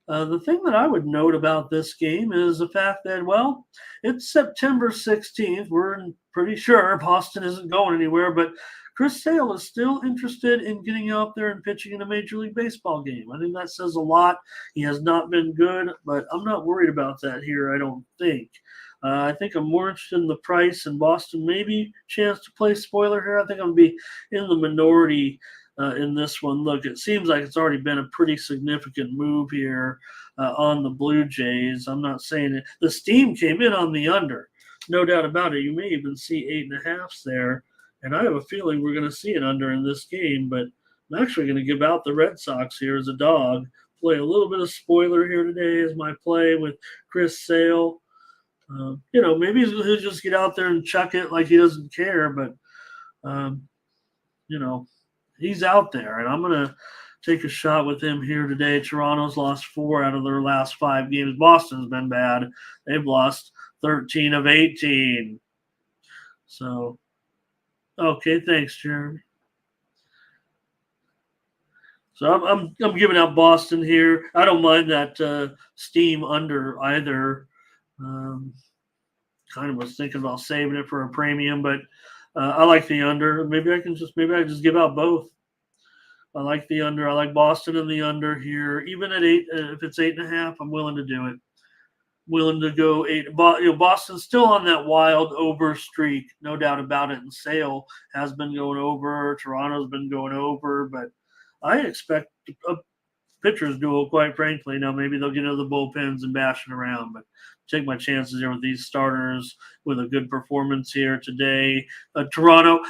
The thing that I would note about this game is the fact that, well, it's September 16th. We're pretty sure Boston isn't going anywhere, but Chris Sale is still interested in getting out there and pitching in a Major League Baseball game. I think that says a lot. He has not been good, but I'm not worried about that here, I don't think. I think I'm more interested in the price and Boston maybe chance to play spoiler here. I think I'm going to be in the minority in this one. Look, it seems like it's already been a pretty significant move here on the Blue Jays. I'm not saying it. The steam came in on the under. No doubt about it. You may even see 8.5s there. And I have a feeling we're going to see an under in this game. But I'm actually going to give out the Red Sox here as a dog. Play a little bit of spoiler here today as my play with Chris Sale. Maybe he'll just get out there and chuck it like he doesn't care, but, he's out there, and I'm going to take a shot with him here today. Toronto's lost 4 out of their last 5 games. Boston's been bad. They've lost 13 of 18. So, okay, thanks, Jeremy. So I'm giving out Boston here. I don't mind that steam under either. Kind of was thinking about saving it for a premium, but I like the under. Maybe I just give out both. I like the under. I like Boston and the under here. Even at 8, if it's 8.5, I'm willing to do it. Willing to go 8. Boston's still on that wild over streak, no doubt about it. And Sale has been going over. Toronto's been going over, but I expect pitchers duel, quite frankly. Now, maybe they'll get into the bullpens and bash it around, but take my chances here with these starters with a good performance here today. Toronto,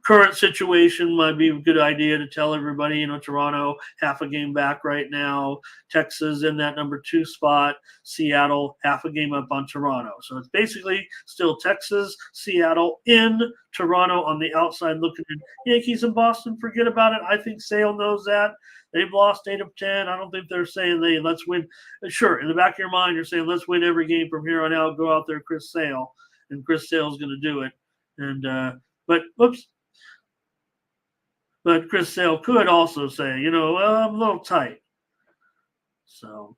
current situation might be a good idea to tell everybody, Toronto half a game back right now. Texas in that number 2 spot. Seattle half a game up on Toronto. So it's basically still Texas, Seattle in Toronto on the outside looking in. Yankees and Boston, forget about it. I think Sale knows that. They've lost 8 of 10. I don't think they're saying let's win. Sure, in the back of your mind, you're saying let's win every game from here on out. Go out there, Chris Sale, and Chris Sale's going to do it. And but Chris Sale could also say, I'm a little tight. So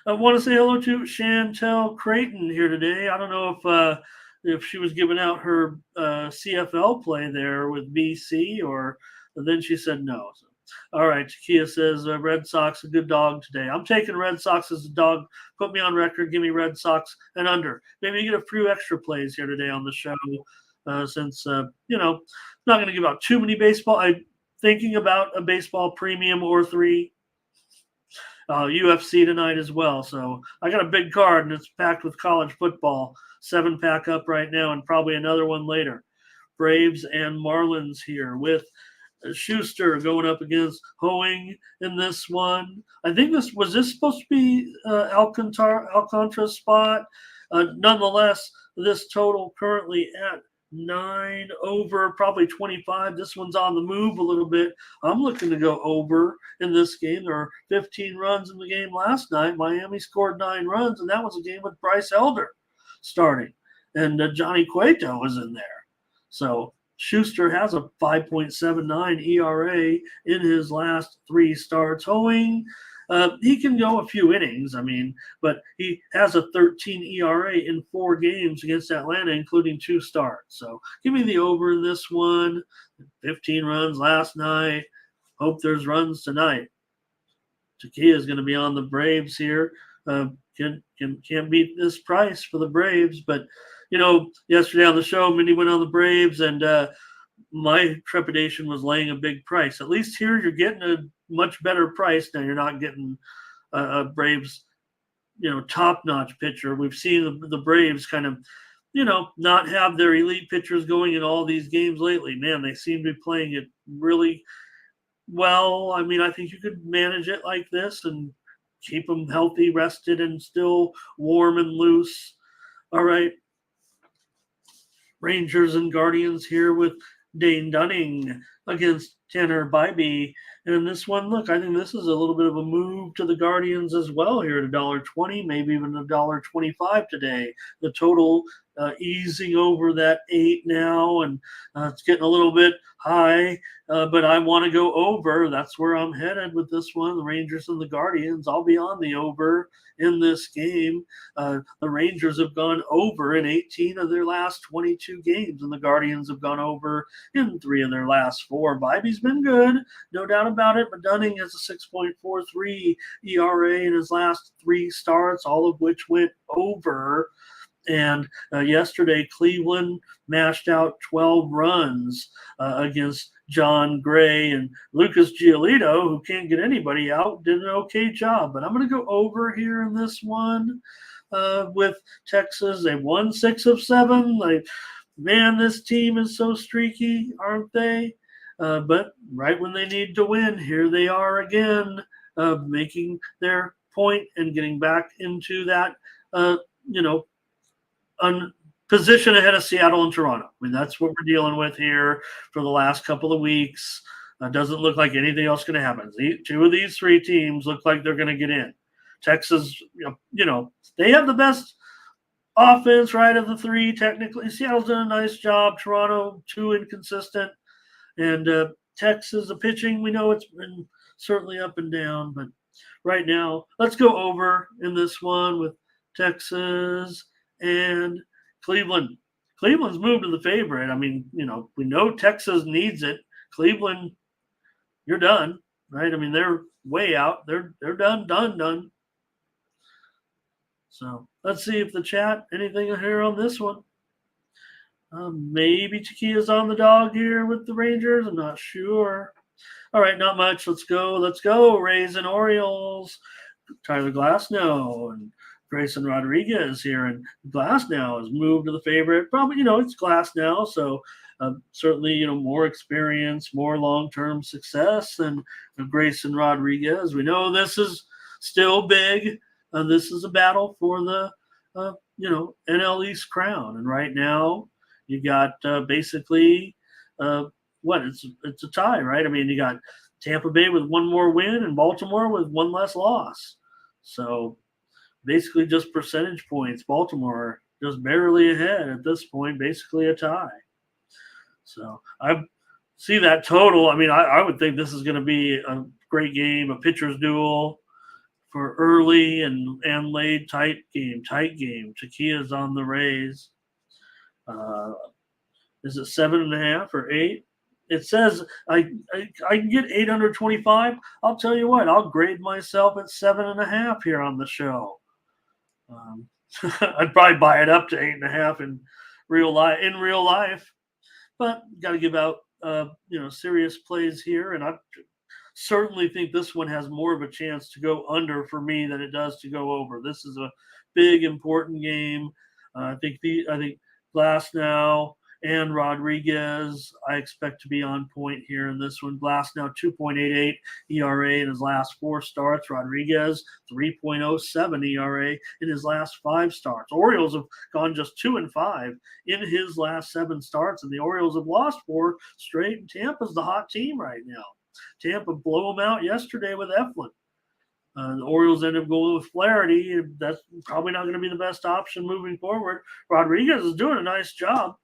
I want to say hello to Chantel Creighton here today. I don't know if she was giving out her CFL play there with BC, or then she said no. So, all right, Takia says Red Sox a good dog today. I'm taking Red Sox as a dog. Put me on record. Give me Red Sox and under. Maybe you get a few extra plays here today on the show, since not going to give out too many baseball. I'm thinking about a baseball premium or 3. UFC tonight as well. So I got a big card, and it's packed with college football. 7-pack up right now, and probably another one later. Braves and Marlins here with Schuster going up against Hoeing in this one. I think this supposed to be Alcantara's spot. Nonetheless, this total currently at 9 over, probably 25. This one's on the move a little bit. I'm looking to go over in this game. There are 15 runs in the game last night. Miami scored 9 runs, and that was a game with Bryce Elder starting. And Johnny Cueto was in there. So Schuster has a 5.79 ERA in his last 3 starts. Hoeing, he can go a few innings, but he has a 13 ERA in 4 games against Atlanta, including 2 starts. So give me the over in this one. 15 runs last night. Hope there's runs tonight. Takia is going to be on the Braves here. Can't beat this price for the Braves, but yesterday on the show, Mindy went on the Braves, and my trepidation was laying a big price. At least here you're getting a much better price. Now you're not getting a Braves, top-notch pitcher. We've seen the Braves kind of, not have their elite pitchers going in all these games lately. Man, they seem to be playing it really well. I think you could manage it like this and keep them healthy, rested, and still warm and loose. All right. Rangers and Guardians here with Dane Dunning against Tanner Bybee. And in this one, look, I think this is a little bit of a move to the Guardians as well here at $1.20, maybe even $1.25 today. The total easing over that 8 now, and it's getting a little bit high, but I want to go over. That's where I'm headed with this one, the Rangers and the Guardians. I'll be on the over in this game. The Rangers have gone over in 18 of their last 22 games, and the Guardians have gone over in 3 of their last 4. Bybee's been good, no doubt about it, but Dunning has a 6.43 ERA in his last 3 starts, all of which went over. And yesterday, Cleveland mashed out 12 runs against John Gray, and Lucas Giolito, who can't get anybody out, did an okay job. But I'm going to go over here in this one with Texas. They won 6 of 7. Man, this team is so streaky, aren't they? But right when they need to win, here they are again, making their point and getting back into that, position ahead of Seattle and Toronto. That's what we're dealing with here for the last couple of weeks. Doesn't look like anything else going to happen. 2 of these 3 teams look like they're going to get in. Texas, they have the best offense, right, of the 3, technically. Seattle's done a nice job. Toronto, too inconsistent. And Texas, the pitching, we know it's been certainly up and down. But right now, let's go over in this one with Texas and Cleveland. Cleveland's moved to the favorite. We know Texas needs it. Cleveland, you're done, right? They're way out. They're done. So let's see if the chat, anything here on this one. Maybe Takia's on the dog here with the Rangers. I'm not sure. All right, not much. Let's go. Let's go. Rays and Orioles. Tyler Glasnow and Grayson Rodriguez here, and Glasnow has moved to the favorite. Probably, it's Glasnow, so certainly, more experience, more long-term success than Grayson Rodriguez. We know this is still big. This is a battle for the, NL East crown, and right now you got basically what it's a tie, right? I mean, you got Tampa Bay with one more win and Baltimore with one less loss. So basically just percentage points. Baltimore just barely ahead at this point, basically a tie. So I see that total. I mean, I would think this is going to be a great game, a pitcher's duel for early and late, tight game. Chiquia's on the Rays. Is it 7.5 or 8? It says I can get 825. I'll tell you what, I'll grade myself at 7.5 here on the show. I'd probably buy it up to 8.5 in real life, but got to give out serious plays here, and I certainly think this one has more of a chance to go under for me than it does to go over. This is a big important game. I think Glasnow and Rodriguez, I expect to be on point here in this one. Glasnow 2.88 ERA in his last 4 starts. Rodriguez 3.07 ERA in his last 5 starts. Orioles have gone just 2-5 in his last 7 starts, and the Orioles have lost 4 straight. And Tampa's the hot team right now. Tampa blew them out yesterday with Eflin. The Orioles end up going with Flaherty. That's probably not going to be the best option moving forward. Rodriguez is doing a nice job.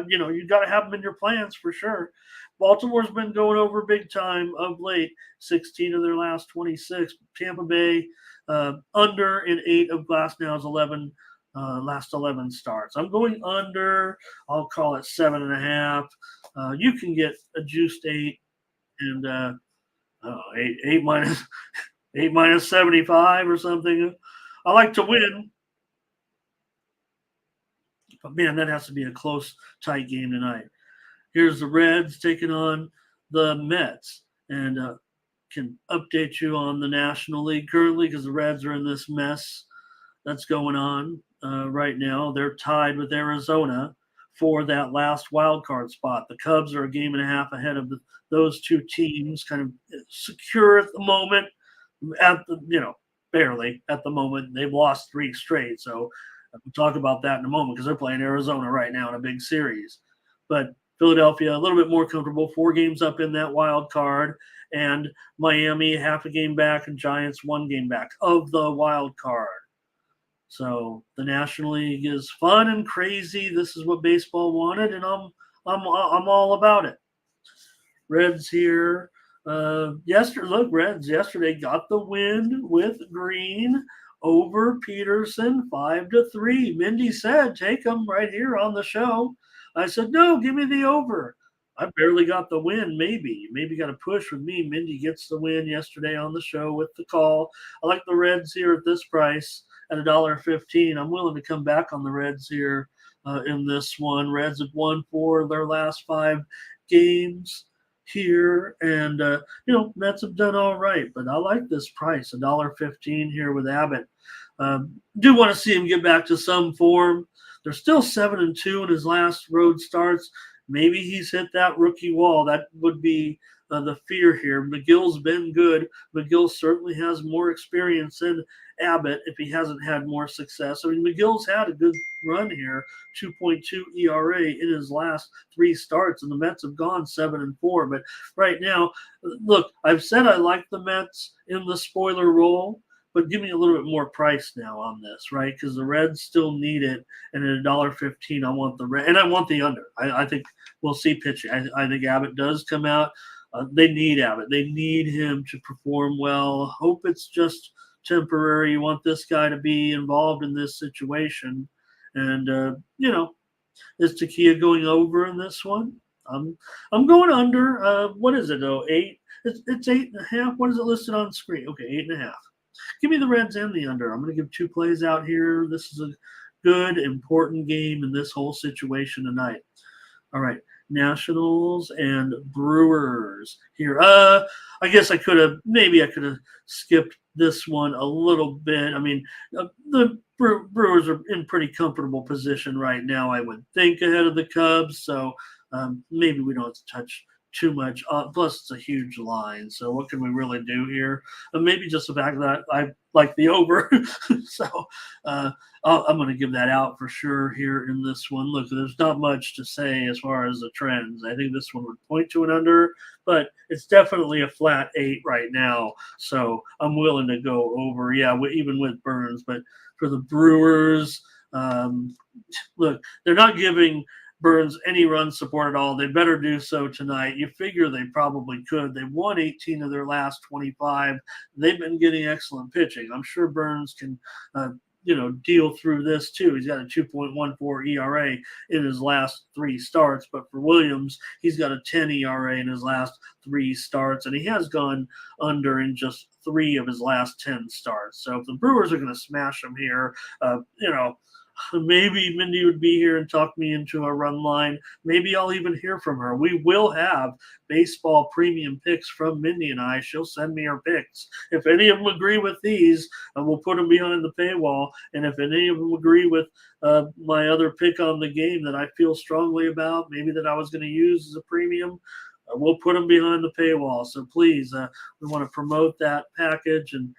You got to have them in your plans for sure. Baltimore's been going over big time of late, 16 of their last 26. Tampa Bay under in 8 of Glasnow's last 11 starts. I'm going under. I'll call it 7.5. You can get a juiced 8 and 8 minus 8 minus 75 or something. I like to win. But man, that has to be a close, tight game tonight. Here's the Reds taking on the Mets, and can update you on the National League currently because the Reds are in this mess that's going on right now. They're tied with Arizona for that last wild card spot. The Cubs are a game and a half ahead of those two teams, kind of secure at the moment. Barely at the moment. They've lost 3 straight, so we'll talk about that in a moment because they're playing Arizona right now in a big series. But Philadelphia, a little bit more comfortable, 4 games up in that wild card, and Miami, half a game back, and Giants 1 game back of the wild card. So the National League is fun and crazy. This is what baseball wanted, and I'm all about it. Reds here. Reds yesterday got the win with Green over Peterson 5-3. Mindy said, take them right here on the show. I said, no, give me the over. I barely got the win, maybe got a push with me. Mindy gets the win yesterday on the show with the call. I like the Reds here at this price at $1.15. I'm willing to come back on the Reds here in this one. Reds have won 4 of their last 5 games here, and Mets have done all right, but I like this price, $1.15 here with Abbott. Do want to see him get back to some form. They're still 7-2 in his last road starts. Maybe he's hit that rookie wall. That would be the fear here. McGill's been good. McGill certainly has more experience than Abbott if he hasn't had more success. I mean, McGill's had a good run here, 2.2 ERA in his last 3 starts, and the Mets have gone 7-4. But right now, look, I've said I like the Mets in the spoiler role, but give me a little bit more price now on this, right? Because the Reds still need it, and at $1.15, I want the Red, and I want the under. I think we'll see pitching. I think Abbott does come out. They need Abbott. They need him to perform well. Hope it's just temporary. You want this guy to be involved in this situation. And, is Chiquia going over in this one? I'm going under. What is it, though? 8? It's 8.5. What is it listed on the screen? Okay, 8.5. Give me the Reds and the under. I'm going to give 2 plays out here. This is a good, important game in this whole situation tonight. All right. Nationals and Brewers here. I guess I could have skipped this one a little bit. I mean, the Brewers are in pretty comfortable position right now, I would think, ahead of the Cubs. So maybe we don't touch too much. Plus, it's a huge line. So what can we really do here? Maybe just the fact that I like the over. So I'm going to give that out for sure here in this one. Look, there's not much to say as far as the trends. I think this one would point to an under, but it's definitely a flat 8 right now. So I'm willing to go over. Yeah, even with Burns. But for the Brewers, look, they're not giving Burns any run support at all. They better do so tonight. You figure they probably could. They won 18 of their last 25. They've been getting excellent pitching. I'm sure Burns can, deal through this too. He's got a 2.14 ERA in his last 3 starts, but for Williams, he's got a 10 ERA in his last 3 starts, and he has gone under in just 3 of his last 10 starts. So if the Brewers are going to smash him here, maybe Mindy would be here and talk me into a run line. Maybe I'll even hear from her. We will have baseball premium picks from Mindy and I. She'll send me her picks. If any of them agree with these, we'll put them behind the paywall. And if any of them agree with my other pick on the game that I feel strongly about, maybe that I was going to use as a premium, we'll put them behind the paywall. So please, we want to promote that package and,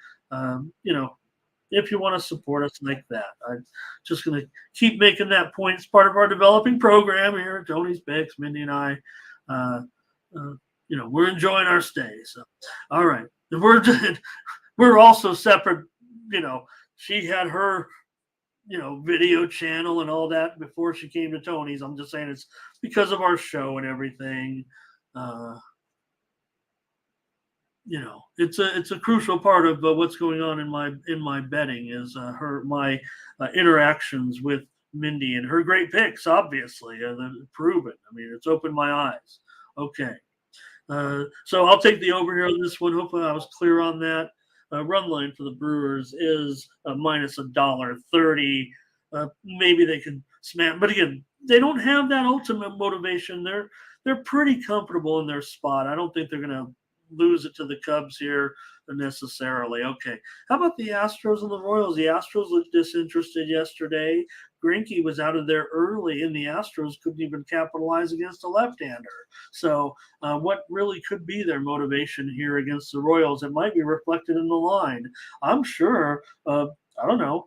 if you want to support us like that. I'm just going to keep making that point. It's part of our developing program here at Tony's Picks. Mindy and I, we're enjoying our stay. So, all right. We're also separate. She had her, video channel and all that before she came to Tony's. I'm just saying it's because of our show and everything. It's a crucial part of what's going on in my betting is my interactions with Mindy and her great picks. Obviously, proven. I mean, it's opened my eyes. Okay, so I'll take the over here on this one. Hopefully, I was clear on that. Run line for the Brewers is minus $1.30. Maybe they can smash, but again, they don't have that ultimate motivation. They're pretty comfortable in their spot. I don't think they're going to lose it to the Cubs here necessarily. Okay. How about the Astros and the Royals? The Astros looked disinterested yesterday. Greinke was out of there early, and the Astros couldn't even capitalize against a left-hander. So what really could be their motivation here against the Royals? It might be reflected in the line. I'm sure, I don't know,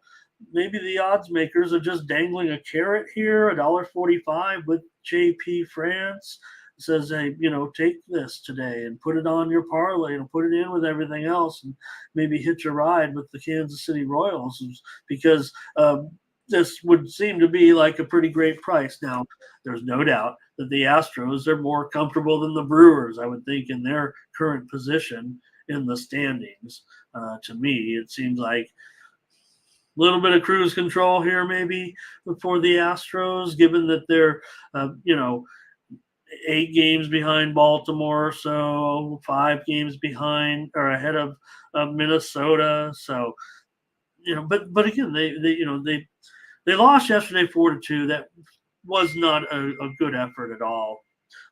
maybe the odds makers are just dangling a carrot here, $1.45 with JP France. Says, hey, take this today and put it on your parlay and put it in with everything else and maybe hitch a ride with the Kansas City Royals because this would seem to be like a pretty great price. Now, there's no doubt that the Astros are more comfortable than the Brewers, I would think, in their current position in the standings. To me, it seems like a little bit of cruise control here maybe for the Astros, given that they're, 8 games behind Baltimore, so 5 games behind or ahead of Minnesota. So, but again, they lost yesterday 4-2. That was not a good effort at all.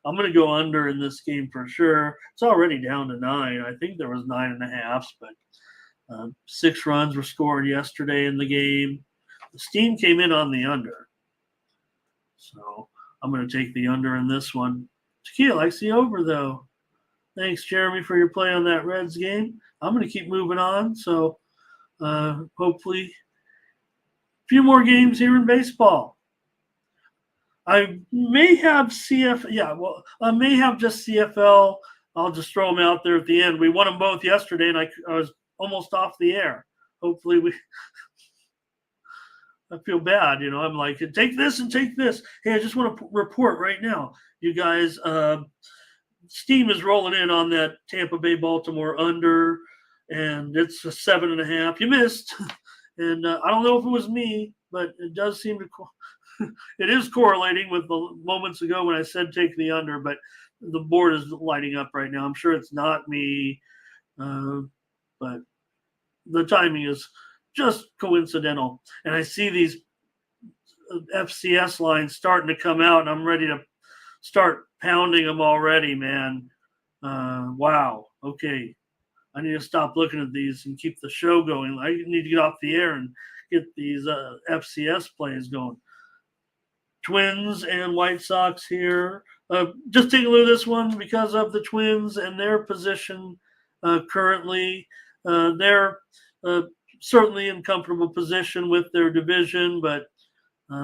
I'm going to go under in this game for sure. It's already down to 9. I think there was 9.5, but 6 runs were scored yesterday in the game. The steam came in on the under. So I'm going to take the under in this one. Tequila likes the over, though. Thanks, Jeremy, for your play on that Reds game. I'm going to keep moving on. So hopefully a few more games here in baseball. I may have I may have just CFL. I'll just throw them out there at the end. We won them both yesterday, and I was almost off the air. Hopefully I feel bad, I'm like, take this and take this. Hey, I just want to report right now, you guys. Steam is rolling in on that Tampa Bay Baltimore under, and it's a 7.5. You missed, and I don't know if it was me, but it does seem to. It is correlating with the moments ago when I said take the under, but the board is lighting up right now. I'm sure it's not me, but the timing is just coincidental. And I see these FCS lines starting to come out, and I'm ready to start pounding them already, man. Wow. Okay. I need to stop looking at these and keep the show going. I need to get off the air and get these FCS plays going. Twins and White Sox here. Just take a look at this one because of the Twins and their position currently. They're certainly in comfortable position with their division, but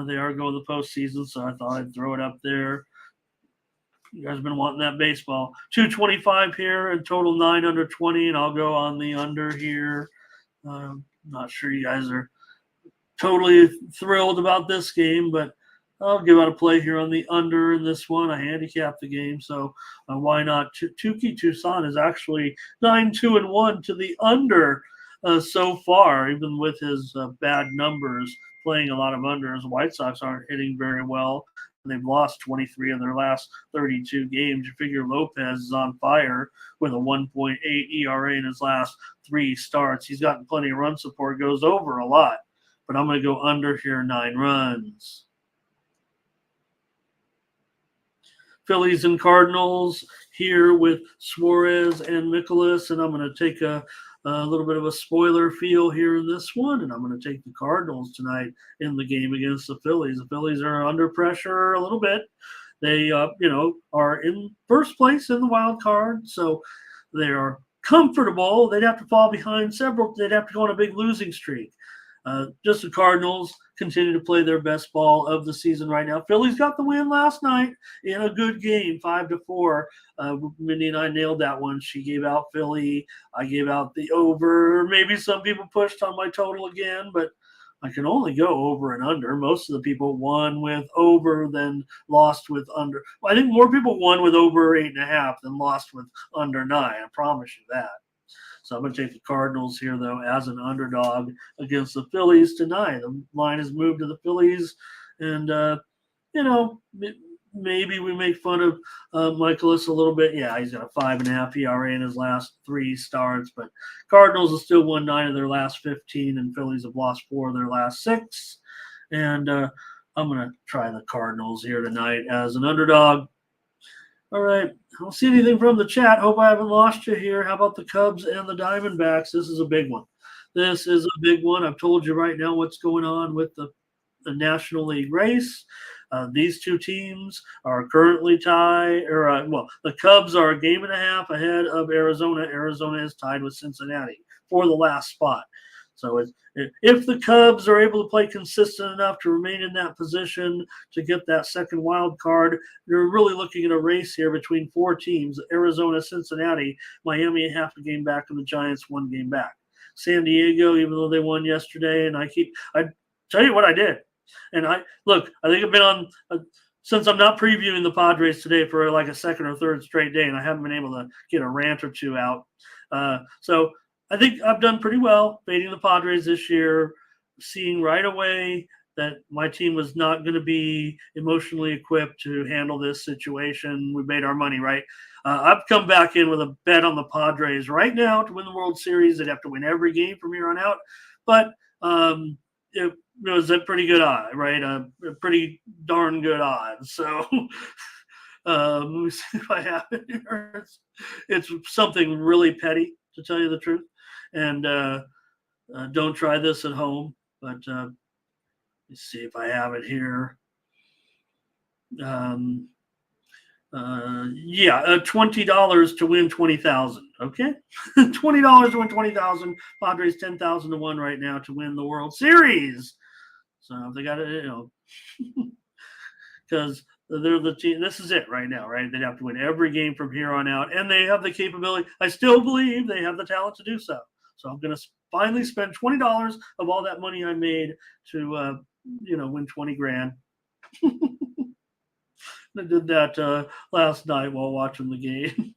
they are going to the postseason, so I thought I'd throw it up there. You guys have been wanting that baseball. 225 here and total 9 under 20, and I'll go on the under here. Not sure you guys are totally thrilled about this game, but I'll give out a play here on the under in this one. I handicapped the game, so why not? Tuki Tucson is actually 9-2-1 to the under so far, even with his bad numbers, playing a lot of unders. White Sox aren't hitting very well. They've lost 23 of their last 32 games. You figure Lopez is on fire with a 1.8 ERA in his last 3 starts. He's gotten plenty of run support, goes over a lot. But I'm going to go under here, 9 runs. Phillies and Cardinals here with Suarez and Mikolas, and I'm going to take a little bit of a spoiler feel here in this one, and I'm going to take the Cardinals tonight in the game against the Phillies. The Phillies are under pressure a little bit. They, are in first place in the wild card, so they are comfortable. They'd have to fall behind several. They'd have to go on a big losing streak. Just the Cardinals continue to play their best ball of the season right now. Phillies got the win last night in a good game, 5-4. Mindy and I nailed that one. She gave out Philly. I gave out the over. Maybe some people pushed on my total again, but I can only go over and under. Most of the people won with over than lost with under. Well, I think more people won with over 8.5 than lost with under 9. I promise you that. So I'm going to take the Cardinals here, though, as an underdog against the Phillies tonight. The line has moved to the Phillies, and, maybe we make fun of Mikolas a little bit. Yeah, he's got a 5.5 ERA in his last 3 starts, but Cardinals have still won 9 of their last 15, and Phillies have lost 4 of their last 6. And I'm going to try the Cardinals here tonight as an underdog. All right. I don't see anything from the chat. Hope I haven't lost you here. How about the Cubs and the Diamondbacks? This is a big one. I've told you right now what's going on with the National League race. These two teams are currently tied. The Cubs are a game and a half ahead of Arizona. Arizona is tied with Cincinnati for the last spot. So if the Cubs are able to play consistent enough to remain in that position to get that second wild card, you're really looking at a race here between 4 teams: Arizona, Cincinnati, Miami a half a game back, and the Giants 1 game back. San Diego, even though they won yesterday, and I tell you what I did. And I think I've been on since I'm not previewing the Padres today for like a second or third straight day, and I haven't been able to get a rant or 2 out. So I think I've done pretty well fading the Padres this year, seeing right away that my team was not going to be emotionally equipped to handle this situation. We made our money, right? I've come back in with a bet on the Padres right now to win the World Series. They'd have to win every game from here on out. But it was a pretty good odd, right? A pretty darn good odd. So let me see if I have it here. It's something really petty, to tell you the truth. And don't try this at home, but let's see if I have it here. $20 to win 20,000. Okay, $20 to win 20,000. Padres 10,000 to 1 right now to win the World Series. So they got it, because they're the team. This is it right now, right? They'd have to win every game from here on out, and they have the capability. I still believe they have the talent to do so. So I'm going to finally spend $20 of all that money I made to, win 20 grand. I did that last night while watching the game.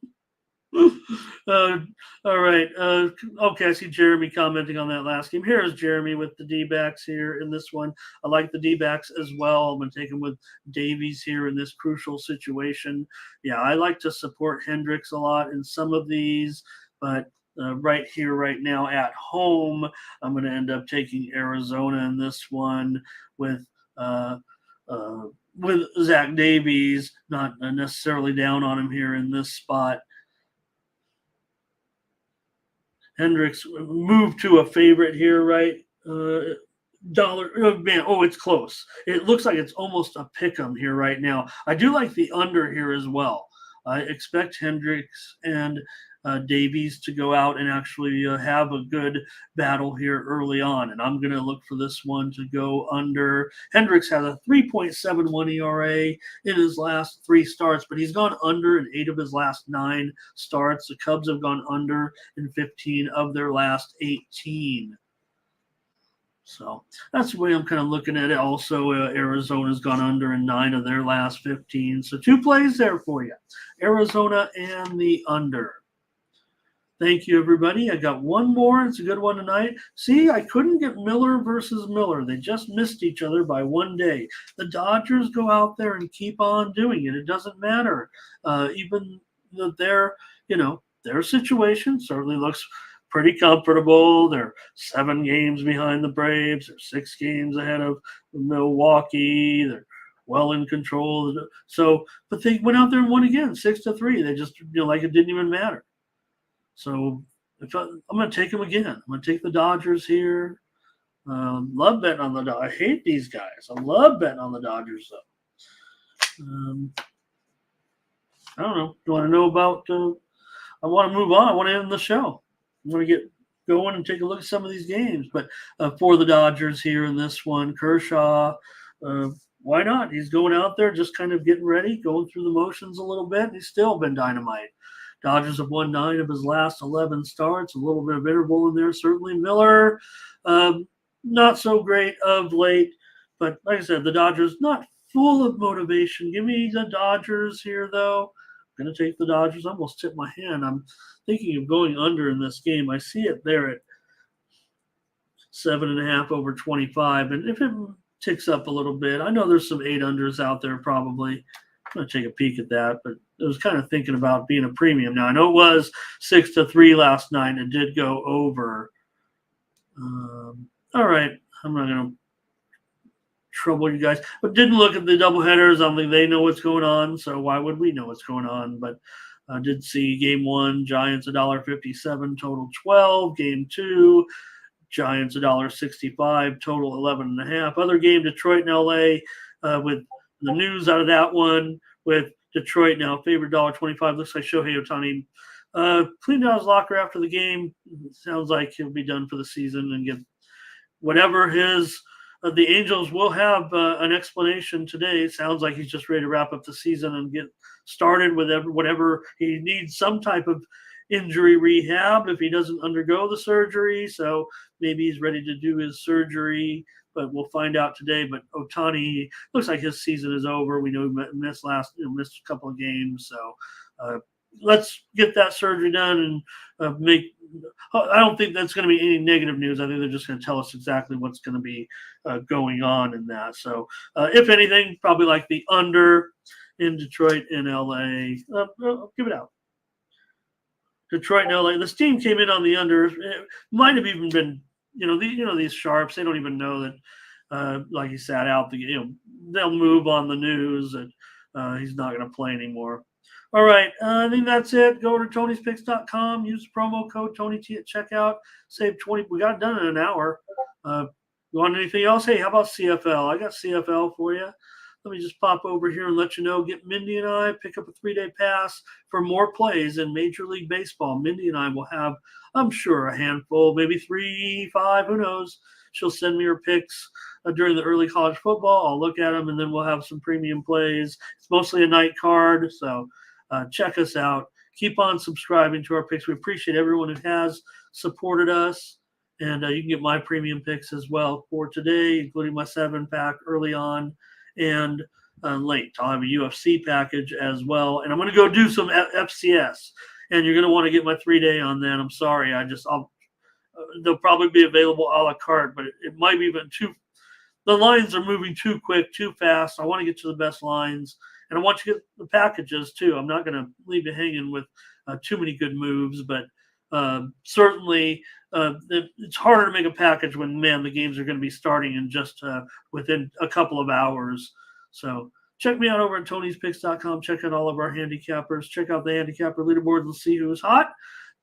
All right. Okay, I see Jeremy commenting on that last game. Here's Jeremy with the D-backs here in this one. I like the D-backs as well. I'm going to take him with Davies here in this crucial situation. Yeah, I like to support Hendricks a lot in some of these, but right here, right now at home, I'm going to end up taking Arizona in this one with with Zach Davies, not necessarily down on him here in this spot. Hendricks moved to a favorite here, right? Dollar, oh man, oh, it's close. It looks like it's almost a pick 'em here right now. I do like the under here as well. I expect Hendricks and Davies to go out and actually have a good battle here early on. And I'm going to look for this one to go under. Hendricks has a 3.71 ERA in his last 3 starts, but he's gone under in 8 of his last 9 starts. The Cubs have gone under in 15 of their last 18. So that's the way I'm kind of looking at it. Also, Arizona's gone under in 9 of their last 15. So 2 plays there for you. Arizona and the under. Thank you, everybody. I got one more. It's a good one tonight. See, I couldn't get Miller versus Miller. They just missed each other by 1 day. The Dodgers go out there and keep on doing it. It doesn't matter. Even that their situation certainly looks pretty comfortable. They're 7 games behind the Braves. They're 6 games ahead of Milwaukee. They're well in control. So, but they went out there and won again, 6-3. They just, like it didn't even matter. So I'm going to take them again. I'm going to take the Dodgers here. Love betting on the Dodgers. I hate these guys. I love betting on the Dodgers, though. I don't know. Do you want to know about I want to move on. I want to end the show. I'm going to get going and take a look at some of these games. But for the Dodgers here in this one, Kershaw, why not? He's going out there just kind of getting ready, going through the motions a little bit. He's still been dynamite. Dodgers have won 9 of his last 11 starts. A little bit of interval in there. Certainly Miller, not so great of late. But like I said, the Dodgers not full of motivation. Give me the Dodgers here, though. I'm going to take the Dodgers. I almost tipped my hand. I'm thinking of going under in this game. I see it there at 7.5 over 25. And if it ticks up a little bit, I know there's some 8 unders out there probably. I'm going to take a peek at that, but I was kind of thinking about being a premium. Now, I know it was 6-3 last night. It did go over. All right. I'm not going to trouble you guys. But didn't look at the doubleheaders. I don't think they know what's going on, so why would we know what's going on? But I did see Game 1, Giants $1.57, total 12. Game 2, Giants $1.65, total 11.5. Other game, Detroit and LA, with the news out of that one, with Detroit now favored $1.25. Looks like Shohei Ohtani cleaned out his locker after the game. Sounds like he'll be done for the season and get whatever his the Angels will have an explanation today. It sounds like he's just ready to wrap up the season and get started with whatever he needs, some type of injury rehab if he doesn't undergo the surgery. So maybe he's ready to do his surgery, but we'll find out today. But Ohtani looks like his season is over. We know he missed a couple of games. So let's get that surgery done and make. I don't think that's going to be any negative news. I think they're just going to tell us exactly what's going to be going on in that. So if anything, probably like the under in Detroit and LA. Give it out. Detroit and LA. The steam came in on the under. It might have even been, these sharps. They don't even know that, like he sat out. They'll move on the news that he's not going to play anymore. All right, I think that's it. Go to Tony'sPicks.com. Use the promo code TonyT at checkout. Save 20. We got it done in an hour. You want anything else? Hey, how about CFL? I got CFL for you. Let me just pop over here and let you know. Get Mindy and I, pick up a 3-day pass for more plays in Major League Baseball. Mindy and I will have, I'm sure, a handful, maybe 3, 5, who knows. She'll send me her picks during the early college football. I'll look at them, and then we'll have some premium plays. It's mostly a night card, so check us out. Keep on subscribing to our picks. We appreciate everyone who has supported us. And you can get my premium picks as well for today, including my 7-pack early on and late. I'll have a UFC package as well. And I'm going to go do some FCS. And you're going to want to get my 3-day on that. I'm sorry. They'll probably be available a la carte, but it might be even the lines are moving too quick, too fast. I want to get to the best lines. And I want you to get the packages, too. I'm not going to leave you hanging with too many good moves, but certainly it's harder to make a package when, the games are going to be starting in just within a couple of hours. So check me out over at Tony'sPicks.com. Check out all of our handicappers. Check out the handicapper leaderboards and see who's hot.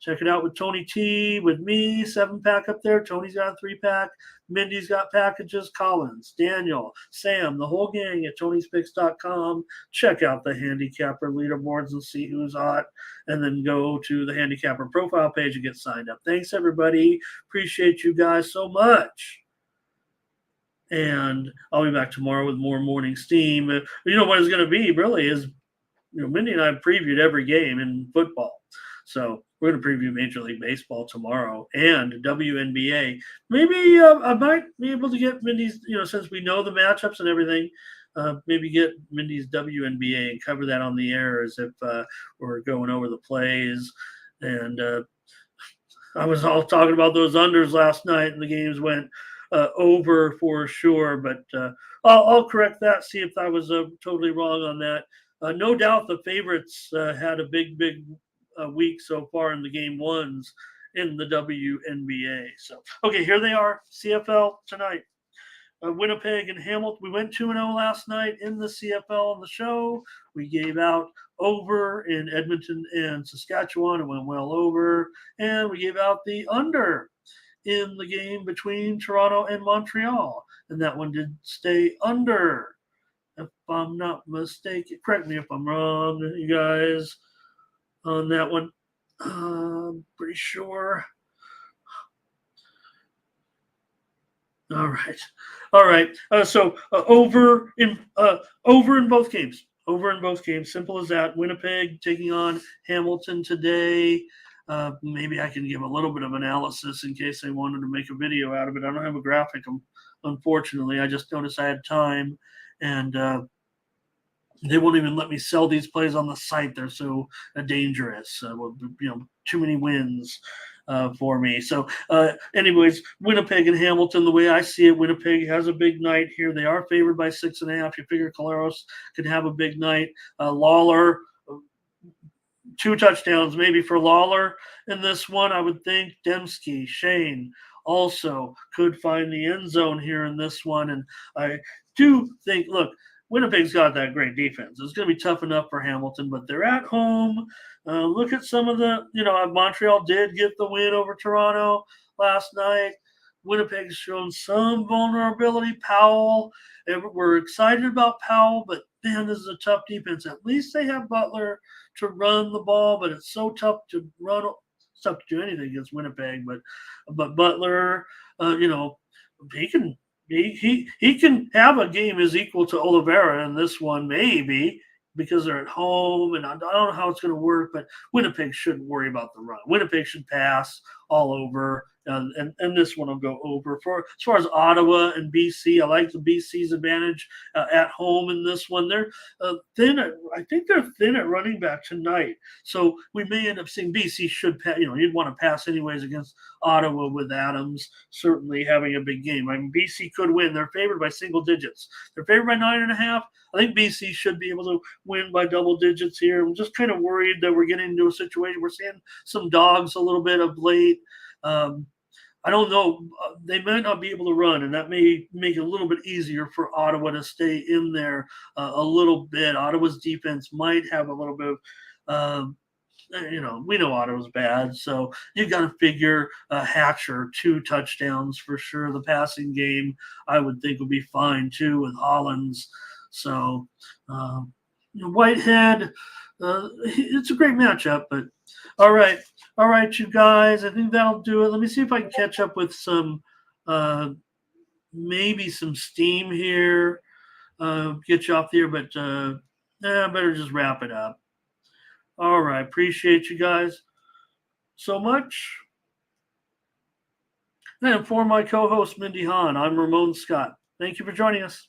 Check it out with Tony T, with me, 7-pack up there. Tony's got a 3-pack. Mindy's got packages. Collins, Daniel, Sam, the whole gang at Tony'sPicks.com. Check out the handicapper leaderboards and see who's hot. And then go to the handicapper profile page and get signed up. Thanks, everybody. Appreciate you guys so much. And I'll be back tomorrow with more morning steam. You know what it's going to be, really, is Mindy and I have previewed every game in football. So we're going to preview Major League Baseball tomorrow and WNBA. Maybe I might be able to get Mindy's, since we know the matchups and everything, maybe get Mindy's WNBA and cover that on the air as if we're going over the plays. And I was all talking about those unders last night, and the games went over for sure. But I'll correct that, see if I was totally wrong on that. No doubt the favorites had a big week so far in the game ones in the WNBA. So, okay, here they are, CFL tonight. Winnipeg and Hamilton. We went 2-0 last night in the CFL on the show. We gave out over in Edmonton and Saskatchewan. It went well over. And we gave out the under in the game between Toronto and Montreal. And that one did stay under, if I'm not mistaken. Correct me if I'm wrong, you guys, on that one. I'm pretty sure. All right. So over in both games. Over in both games. Simple as that. Winnipeg taking on Hamilton today. Maybe I can give a little bit of analysis in case they wanted to make a video out of it. I don't have a graphic, unfortunately. I just noticed I had time, and they won't even let me sell these plays on the site. They're so dangerous. Too many wins for me. So anyways, Winnipeg and Hamilton, the way I see it, Winnipeg has a big night here. They are favored by 6.5. You figure Caleros could have a big night. Lawler, 2 touchdowns maybe for Lawler in this one, I would think. Dembski, Shane also could find the end zone here in this one. And I do think, look, Winnipeg's got that great defense. It's going to be tough enough for Hamilton, but they're at home. Look at some of the, Montreal did get the win over Toronto last night. Winnipeg's shown some vulnerability. Powell, we're excited about Powell, but man, this is a tough defense. At least they have Butler to run the ball, but it's so tough to run. It's tough to do anything against Winnipeg. But Butler, he can. He can have a game as equal to Oliveira in this one, maybe, because they're at home, and I don't know how it's going to work, but Winnipeg shouldn't worry about the run. Winnipeg should pass all over, and this one will go over. As far as Ottawa and BC, I like the BC's advantage at home in this one. They're thin. I think they're thin at running back tonight, so we may end up seeing BC should pass. You'd want to pass anyways against Ottawa with Adams certainly having a big game. I mean, BC could win. They're favored by single digits. They're favored by 9.5. I think BC should be able to win by double digits here. I'm just kind of worried that we're getting into a situation. We're seeing some dogs a little bit of late. I don't know. They might not be able to run, and that may make it a little bit easier for Ottawa to stay in there a little bit. Ottawa's defense might have a little bit of we know Ottawa's bad, so you got to figure Hatcher 2 touchdowns for sure. The passing game, I would think, would be fine too with Hollins. So Whitehead, it's a great matchup. But all right, you guys, I think that'll do it. Let me see if I can catch up with some maybe some steam here. Get you off there, but I better just wrap it up. All right. Appreciate you guys so much. And for my co-host, Mindy Hahn, I'm Ramon Scott. Thank you for joining us.